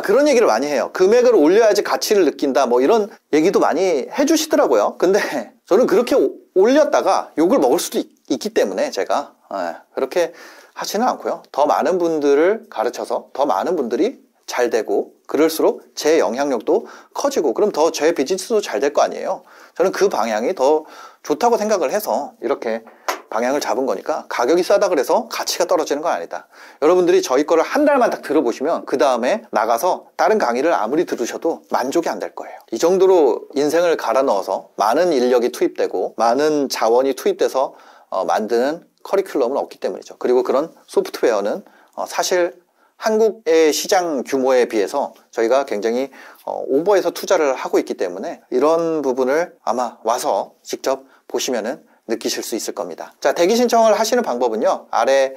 그런 얘기를 많이 해요. 금액을 올려야지 가치를 느낀다, 뭐 이런 얘기도 많이 해주시더라고요. 근데 저는 그렇게 올렸다가 욕을 먹을 수도 있기 때문에 제가 그렇게 하지는 않고요. 더 많은 분들을 가르쳐서 더 많은 분들이 잘 되고, 그럴수록 제 영향력도 커지고, 그럼 더 제 비즈니스도 잘 될 거 아니에요. 저는 그 방향이 더 좋다고 생각을 해서 이렇게 방향을 잡은 거니까, 가격이 싸다 그래서 가치가 떨어지는 건 아니다. 여러분들이 저희 거를 한 달만 딱 들어보시면 그 다음에 나가서 다른 강의를 아무리 들으셔도 만족이 안 될 거예요. 이 정도로 인생을 갈아 넣어서 많은 인력이 투입되고 많은 자원이 투입돼서 만드는 커리큘럼은 없기 때문이죠. 그리고 그런 소프트웨어는 사실 한국의 시장 규모에 비해서 저희가 굉장히 오버해서 투자를 하고 있기 때문에 이런 부분을 아마 와서 직접 보시면은 느끼실 수 있을 겁니다. 자, 대기 신청을 하시는 방법은요, 아래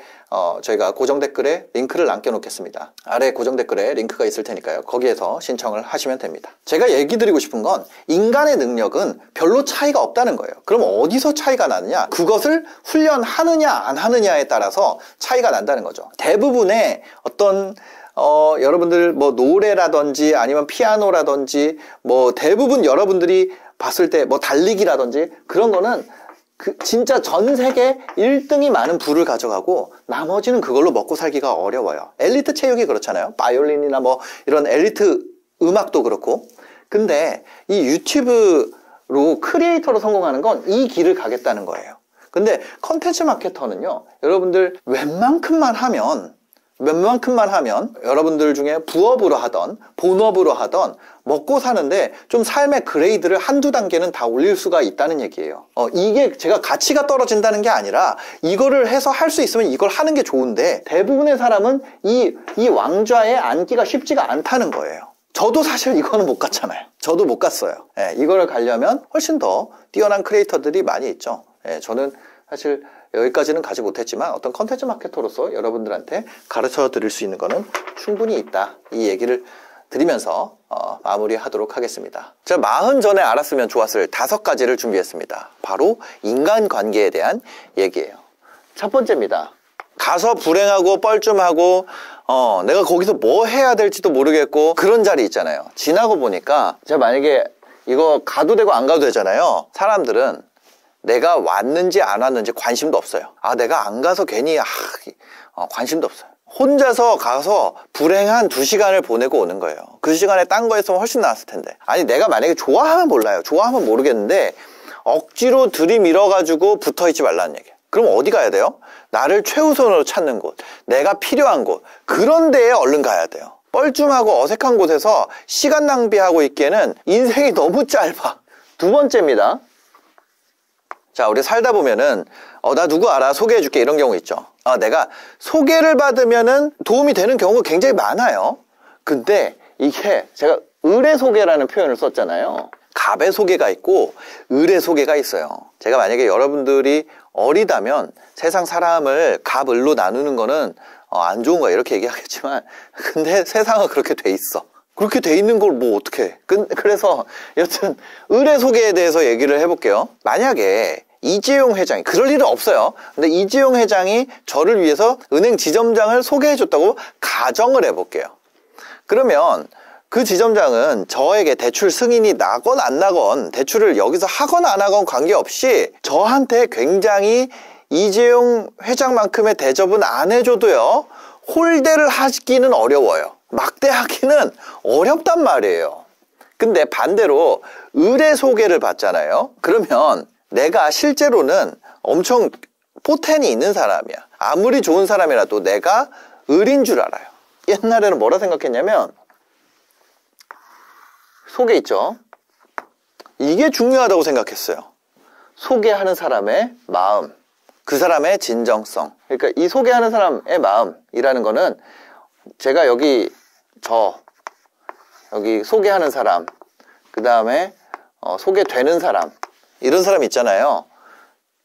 저희가 고정 댓글에 링크를 남겨 놓겠습니다. 아래 고정 댓글에 링크가 있을 테니까요, 거기에서 신청을 하시면 됩니다. 제가 얘기 드리고 싶은 건 인간의 능력은 별로 차이가 없다는 거예요. 그럼 어디서 차이가 나느냐? 그것을 훈련하느냐 안 하느냐에 따라서 차이가 난다는 거죠. 대부분의 어떤 여러분들 뭐 노래라든지 아니면 피아노라든지 뭐 대부분 여러분들이 봤을 때 뭐 달리기라든지 그런 거는 진짜 전 세계 1등이 많은 부를 가져가고 나머지는 그걸로 먹고 살기가 어려워요. 엘리트 체육이 그렇잖아요. 바이올린이나 뭐 이런 엘리트 음악도 그렇고. 근데 이 유튜브로 크리에이터로 성공하는 건 이 길을 가겠다는 거예요. 근데 컨텐츠 마케터는요, 여러분들 웬만큼만 하면 여러분들 중에 부업으로 하던 본업으로 하던 먹고 사는데 좀 삶의 그레이드를 한두 단계는 다 올릴 수가 있다는 얘기예요. 이게 제가 가치가 떨어진다는 게 아니라 이거를 해서 할 수 있으면 이걸 하는 게 좋은데 대부분의 사람은 이 왕좌에 앉기가 쉽지가 않다는 거예요. 저도 사실 이거는 못 갔잖아요. 저도 못 갔어요. 이거를 가려면 훨씬 더 뛰어난 크리에이터들이 많이 있죠. 저는 사실 여기까지는 가지 못했지만 어떤 컨텐츠 마케터로서 여러분들한테 가르쳐 드릴 수 있는 거는 충분히 있다, 이 얘기를 드리면서 마무리하도록 하겠습니다. 제가 40 전에 알았으면 좋았을 5가지를 준비했습니다. 바로 인간관계에 대한 얘기예요. 첫 번째입니다. 가서 불행하고 뻘쭘하고 내가 거기서 뭐 해야 될지도 모르겠고 그런 자리 있잖아요. 지나고 보니까 제가 만약에 이거 가도 되고 안 가도 되잖아요. 사람들은 내가 왔는지 안 왔는지 관심도 없어요. 내가 안 가서 괜히 관심도 없어요. 혼자서 가서 불행한 2시간을 보내고 오는 거예요. 그 시간에 딴 거 했으면 훨씬 나았을 텐데. 아니, 내가 만약에 좋아하면 몰라요. 좋아하면 모르겠는데 억지로 들이밀어가지고 붙어있지 말라는 얘기예요. 그럼 어디 가야 돼요? 나를 최우선으로 찾는 곳, 내가 필요한 곳, 그런 데에 얼른 가야 돼요. 뻘쭘하고 어색한 곳에서 시간 낭비하고 있기에는 인생이 너무 짧아. 2번째입니다. 자, 우리 살다 보면은 나 누구 알아? 소개해줄게, 이런 경우 있죠. 내가 소개를 받으면은 도움이 되는 경우가 굉장히 많아요. 근데 이게 제가 의뢰소개라는 표현을 썼잖아요. 갑의 소개가 있고 을의 소개가 있어요. 제가 만약에 여러분들이 어리다면 세상 사람을 갑, 을로 나누는 거는 안 좋은 거야, 이렇게 얘기하겠지만, 근데 세상은 그렇게 돼 있어. 그렇게 돼 있는 걸 뭐 어떡해. 그래서 여튼 을의 소개에 대해서 얘기를 해볼게요. 만약에 이재용 회장이, 그럴 일은 없어요. 근데 이재용 회장이 저를 위해서 은행 지점장을 소개해줬다고 가정을 해볼게요. 그러면 그 지점장은 저에게 대출 승인이 나건 안 나건, 대출을 여기서 하건 안 하건 관계없이 저한테 굉장히 이재용 회장만큼의 대접은 안 해줘도요, 홀대를 하기는 어려워요. 막대하기는 어렵단 말이에요. 근데 반대로 을의 소개를 받잖아요. 그러면 내가 실제로는 엄청 포텐이 있는 사람이야. 아무리 좋은 사람이라도 내가 을인 줄 알아요. 옛날에는 뭐라 생각했냐면, 소개 있죠? 이게 중요하다고 생각했어요. 소개하는 사람의 마음, 그 사람의 진정성. 그러니까 이 소개하는 사람의 마음이라는 거는 제가 여기 소개하는 사람, 그 다음에 소개되는 사람, 이런 사람 있잖아요.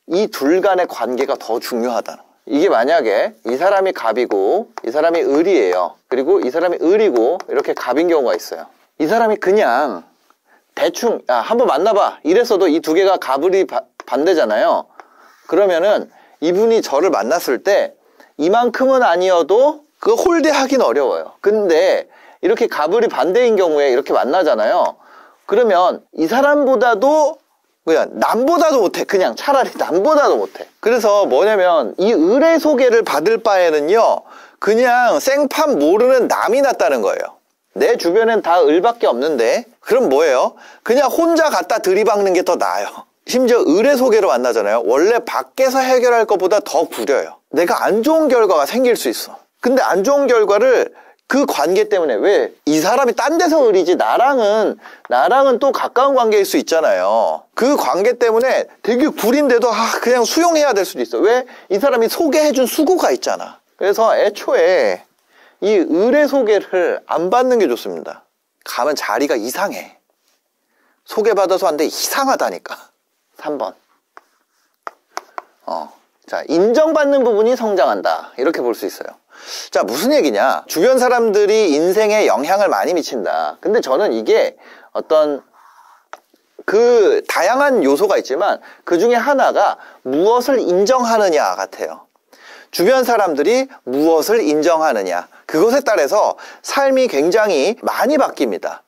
이 둘 간의 관계가 더 중요하다는 거예요. 이게 만약에 이 사람이 갑이고 이 사람이 을이에요. 그리고 이 사람이 을이고 이렇게 갑인 경우가 있어요. 이 사람이 그냥 대충 한번 만나봐 이랬어도 이 두 개가 갑을이 반대잖아요. 그러면은 이분이 저를 만났을 때 이만큼은 아니어도 그거 홀대하긴 어려워요. 근데 이렇게 갑을이 반대인 경우에 이렇게 만나잖아요. 그러면 이 사람보다도 그냥 남보다도 못해. 그냥 차라리 남보다도 못해. 그래서 뭐냐면 이 을의 소개를 받을 바에는요, 그냥 생판 모르는 남이 낫다는 거예요. 내 주변엔 다 을밖에 없는데 그럼 뭐예요? 그냥 혼자 갖다 들이박는 게 더 나아요. 심지어 을의 소개로 만나잖아요. 원래 밖에서 해결할 것보다 더 구려요. 내가 안 좋은 결과가 생길 수 있어. 근데 안 좋은 결과를 그 관계 때문에, 왜 이 사람이 딴 데서 을이지 나랑은 또 가까운 관계일 수 있잖아요. 그 관계 때문에 되게 구린데도 그냥 수용해야 될 수도 있어. 왜? 이 사람이 소개해준 수고가 있잖아. 그래서 애초에 이 을의 소개를 안 받는 게 좋습니다. 가면 자리가 이상해. 소개받아서 왔는데 이상하다니까. 3번. 자, 인정받는 부분이 성장한다. 이렇게 볼 수 있어요. 자, 무슨 얘기냐? 주변 사람들이 인생에 영향을 많이 미친다. 근데 저는 이게 어떤 다양한 요소가 있지만 그 중에 하나가 무엇을 인정하느냐 같아요. 주변 사람들이 무엇을 인정하느냐. 그것에 따라서 삶이 굉장히 많이 바뀝니다.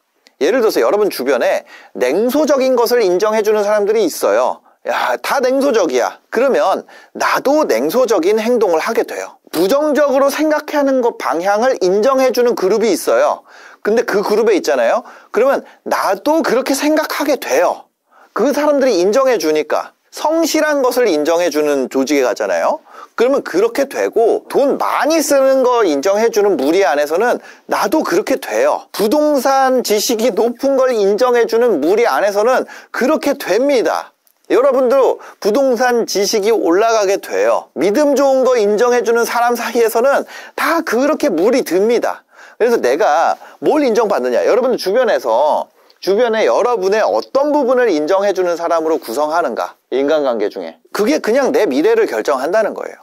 예를 들어서 여러분 주변에 냉소적인 것을 인정해주는 사람들이 있어요. 야, 다 냉소적이야. 그러면 나도 냉소적인 행동을 하게 돼요. 부정적으로 생각하는 것 방향을 인정해주는 그룹이 있어요. 근데 그 그룹에 있잖아요. 그러면 나도 그렇게 생각하게 돼요. 그 사람들이 인정해주니까 성실한 것을 인정해주는 조직에 가잖아요. 그러면 그렇게 되고 돈 많이 쓰는 거 인정해주는 무리 안에서는 나도 그렇게 돼요. 부동산 지식이 높은 걸 인정해주는 무리 안에서는 그렇게 됩니다. 여러분도 부동산 지식이 올라가게 돼요. 믿음 좋은 거 인정해주는 사람 사이에서는 다 그렇게 물이 듭니다. 그래서 내가 뭘 인정받느냐. 여러분 주변에 여러분의 어떤 부분을 인정해주는 사람으로 구성하는가. 인간관계 중에. 그게 그냥 내 미래를 결정한다는 거예요.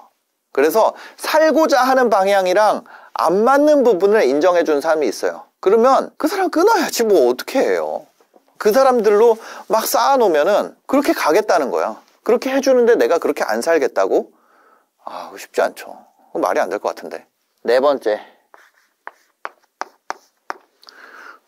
그래서 살고자 하는 방향이랑 안 맞는 부분을 인정해주는 사람이 있어요. 그러면 그 사람 끊어야지 뭐 어떻게 해요. 그 사람들로 막 쌓아놓으면은 그렇게 가겠다는 거야. 그렇게 해주는데 내가 그렇게 안 살겠다고? 쉽지 않죠. 말이 안 될 것 같은데. 네 번째.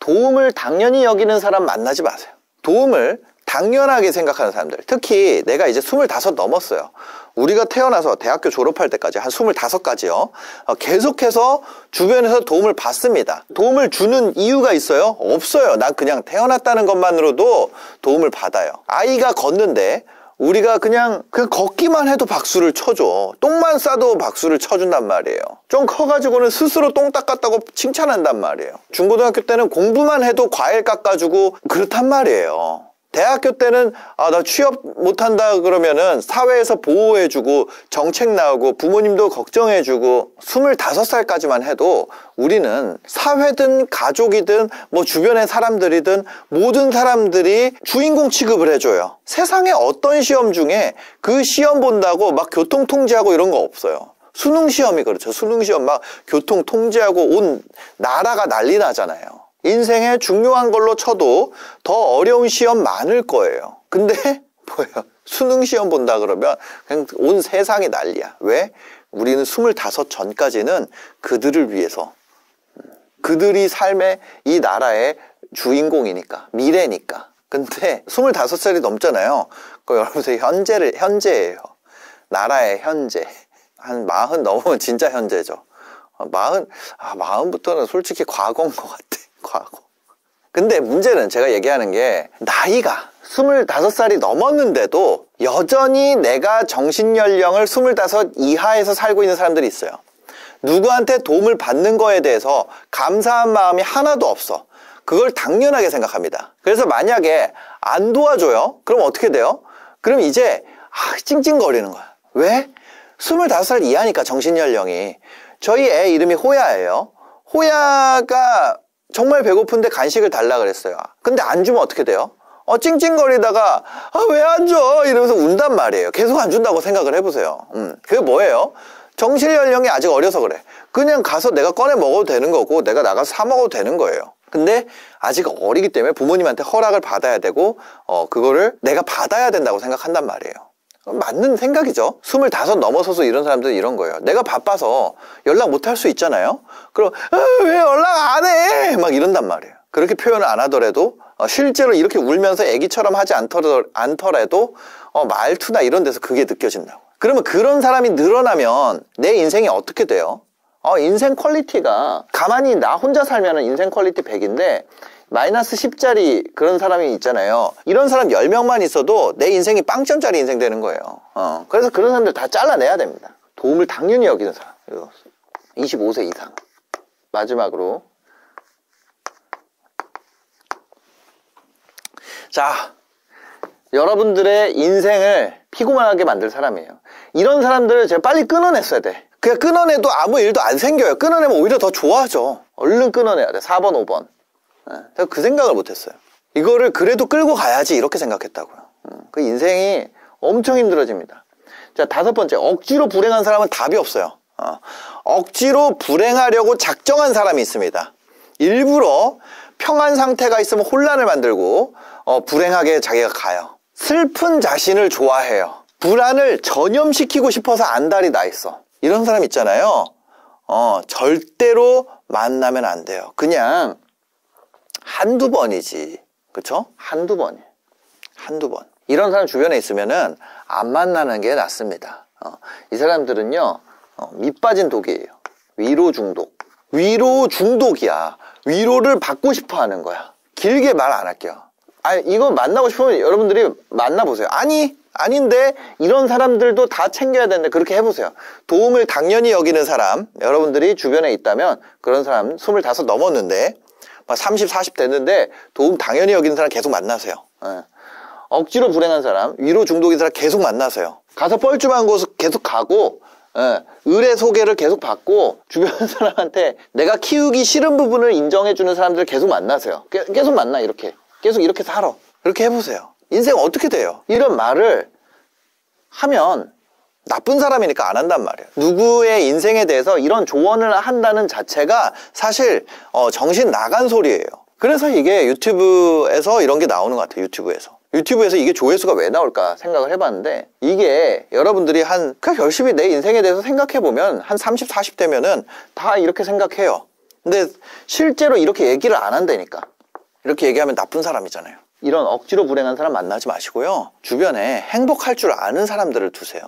도움을 당연히 여기는 사람 만나지 마세요. 도움을 당연하게 생각하는 사람들. 특히 내가 이제 25 넘었어요. 우리가 태어나서 대학교 졸업할 때까지 한 25까지요. 계속해서 주변에서 도움을 받습니다. 도움을 주는 이유가 있어요? 없어요. 난 그냥 태어났다는 것만으로도 도움을 받아요. 아이가 걷는데 우리가 그냥 걷기만 해도 박수를 쳐줘. 똥만 싸도 박수를 쳐준단 말이에요. 좀 커가지고는 스스로 똥 닦았다고 칭찬한단 말이에요. 중고등학교 때는 공부만 해도 과일 깎아주고 그렇단 말이에요. 대학교 때는 나 취업 못한다 그러면은 사회에서 보호해주고 정책 나오고 부모님도 걱정해주고 25살까지만 해도 우리는 사회든 가족이든 뭐 주변의 사람들이든 모든 사람들이 주인공 취급을 해줘요. 세상에 어떤 시험 중에 그 시험 본다고 막 교통 통제하고 이런 거 없어요. 수능 시험이 그렇죠. 수능 시험 막 교통 통제하고 온 나라가 난리 나잖아요. 인생에 중요한 걸로 쳐도 더 어려운 시험 많을 거예요. 근데 뭐예요? 수능 시험 본다 그러면 그냥 온 세상이 난리야. 왜? 우리는 25 전까지는 그들을 위해서, 그들이 삶의 이 나라의 주인공이니까, 미래니까. 근데 25살이 넘잖아요. 그 여러분들 현재예요. 나라의 현재. 한 40 넘으면 진짜 현재죠. 40부터는 솔직히 과거인 것 같아. 과거. 근데 문제는 제가 얘기하는 게 나이가 25살이 넘었는데도 여전히 내가 정신연령을 25 이하에서 살고 있는 사람들이 있어요. 누구한테 도움을 받는 거에 대해서 감사한 마음이 하나도 없어. 그걸 당연하게 생각합니다. 그래서 만약에 안 도와줘요? 그럼 어떻게 돼요? 그럼 이제 찡찡거리는 거야. 왜? 25살 이하니까 정신연령이. 저희 애 이름이 호야예요. 호야가 정말 배고픈데 간식을 달라 그랬어요. 근데 안 주면 어떻게 돼요? 찡찡거리다가 왜 안 줘? 이러면서 운단 말이에요. 계속 안 준다고 생각을 해보세요. 그게 뭐예요? 정신연령이 아직 어려서 그래. 그냥 가서 내가 꺼내 먹어도 되는 거고 내가 나가서 사 먹어도 되는 거예요. 근데 아직 어리기 때문에 부모님한테 허락을 받아야 되고 그거를 내가 받아야 된다고 생각한단 말이에요. 맞는 생각이죠. 25 넘어서서 이런 사람들은 이런 거예요. 내가 바빠서 연락 못 할 수 있잖아요. 그럼 왜 연락 안 해? 막 이런단 말이에요. 그렇게 표현을 안 하더라도 실제로 이렇게 울면서 애기처럼 하지 않더라도 말투나 이런 데서 그게 느껴진다고. 그러면 그런 사람이 늘어나면 내 인생이 어떻게 돼요? 인생 퀄리티가 가만히 나 혼자 살면 인생 퀄리티 100인데 마이너스 10짜리 그런 사람이 있잖아요. 이런 사람 10명만 있어도 내 인생이 빵점짜리 인생 되는 거예요. 그래서 그런 사람들 다 잘라내야 됩니다. 도움을 당연히 여기는 사람. 25세 이상. 마지막으로. 자, 여러분들의 인생을 피곤하게 만들 사람이에요. 이런 사람들을 제가 빨리 끊어냈어야 돼. 그냥 끊어내도 아무 일도 안 생겨요. 끊어내면 오히려 더 좋아하죠. 얼른 끊어내야 돼. 4번, 5번. 제가 그 생각을 못했어요. 이거를 그래도 끌고 가야지 이렇게 생각했다고요. 그 인생이 엄청 힘들어집니다. 자, 5번째, 억지로 불행한 사람은 답이 없어요. 억지로 불행하려고 작정한 사람이 있습니다. 일부러 평안 상태가 있으면 혼란을 만들고 불행하게 자기가 가요. 슬픈 자신을 좋아해요. 불안을 전염시키고 싶어서 안달이 나 있어. 이런 사람 있잖아요. 절대로 만나면 안 돼요. 그냥 한두 번이지. 그쵸? 한두 번이에요. 한두 번. 이런 사람 주변에 있으면은 안 만나는 게 낫습니다. 이 사람들은요, 밑 빠진 독이에요. 위로 중독. 위로 중독이야. 위로를 받고 싶어 하는 거야. 길게 말 안 할게요. 이거 만나고 싶으면 여러분들이 만나보세요. 아닌데 이런 사람들도 다 챙겨야 되는데 그렇게 해보세요. 도움을 당연히 여기는 사람, 여러분들이 주변에 있다면 그런 사람 25 넘었는데 30, 40 됐는데 도움 당연히 여기는 사람 계속 만나세요. 억지로 불행한 사람, 위로 중독인 사람 계속 만나세요. 가서 뻘쭘한 곳을 계속 가고 의뢰 소개를 계속 받고 주변 사람한테 내가 키우기 싫은 부분을 인정해주는 사람들을 계속 만나세요. 계속 만나. 이렇게 계속 이렇게 살아. 그렇게 해보세요. 인생 어떻게 돼요? 이런 말을 하면 나쁜 사람이니까 안 한단 말이에요. 누구의 인생에 대해서 이런 조언을 한다는 자체가 사실 정신 나간 소리예요. 그래서 이게 유튜브에서 이런 게 나오는 것 같아요. 유튜브에서 이게 조회수가 왜 나올까 생각을 해봤는데, 이게 여러분들이 그냥 열심히 내 인생에 대해서 생각해보면 한 30, 40 되면은 다 이렇게 생각해요. 근데 실제로 이렇게 얘기를 안 한다니까. 이렇게 얘기하면 나쁜 사람이잖아요. 이런 억지로 불행한 사람 만나지 마시고요. 주변에 행복할 줄 아는 사람들을 두세요.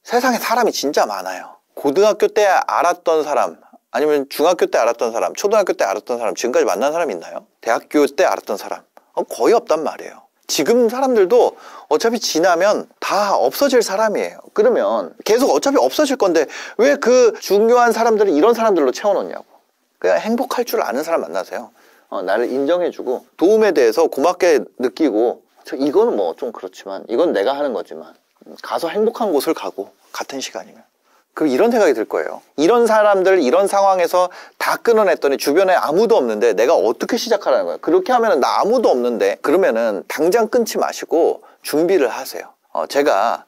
세상에 사람이 진짜 많아요. 고등학교 때 알았던 사람, 아니면 중학교 때 알았던 사람, 초등학교 때 알았던 사람, 지금까지 만난 사람 있나요? 대학교 때 알았던 사람 거의 없단 말이에요. 지금 사람들도 어차피 지나면 다 없어질 사람이에요. 그러면 계속 어차피 없어질 건데 왜 그 중요한 사람들을 이런 사람들로 채워놓냐고. 그냥 행복할 줄 아는 사람 만나세요. 나를 인정해주고 도움에 대해서 고맙게 느끼고, 이거는 뭐 좀 그렇지만 이건 내가 하는 거지만 가서 행복한 곳을 가고 같은 시간이면 그럼 이런 생각이 들 거예요. 이런 사람들 이런 상황에서 다 끊어냈더니 주변에 아무도 없는데 내가 어떻게 시작하라는 거예요. 그렇게 하면은 나 아무도 없는데, 그러면은 당장 끊지 마시고 준비를 하세요. 제가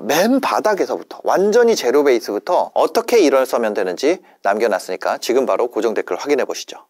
맨 바닥에서부터 완전히 제로 베이스부터 어떻게 일어서면 되는지 남겨놨으니까 지금 바로 고정 댓글 확인해 보시죠.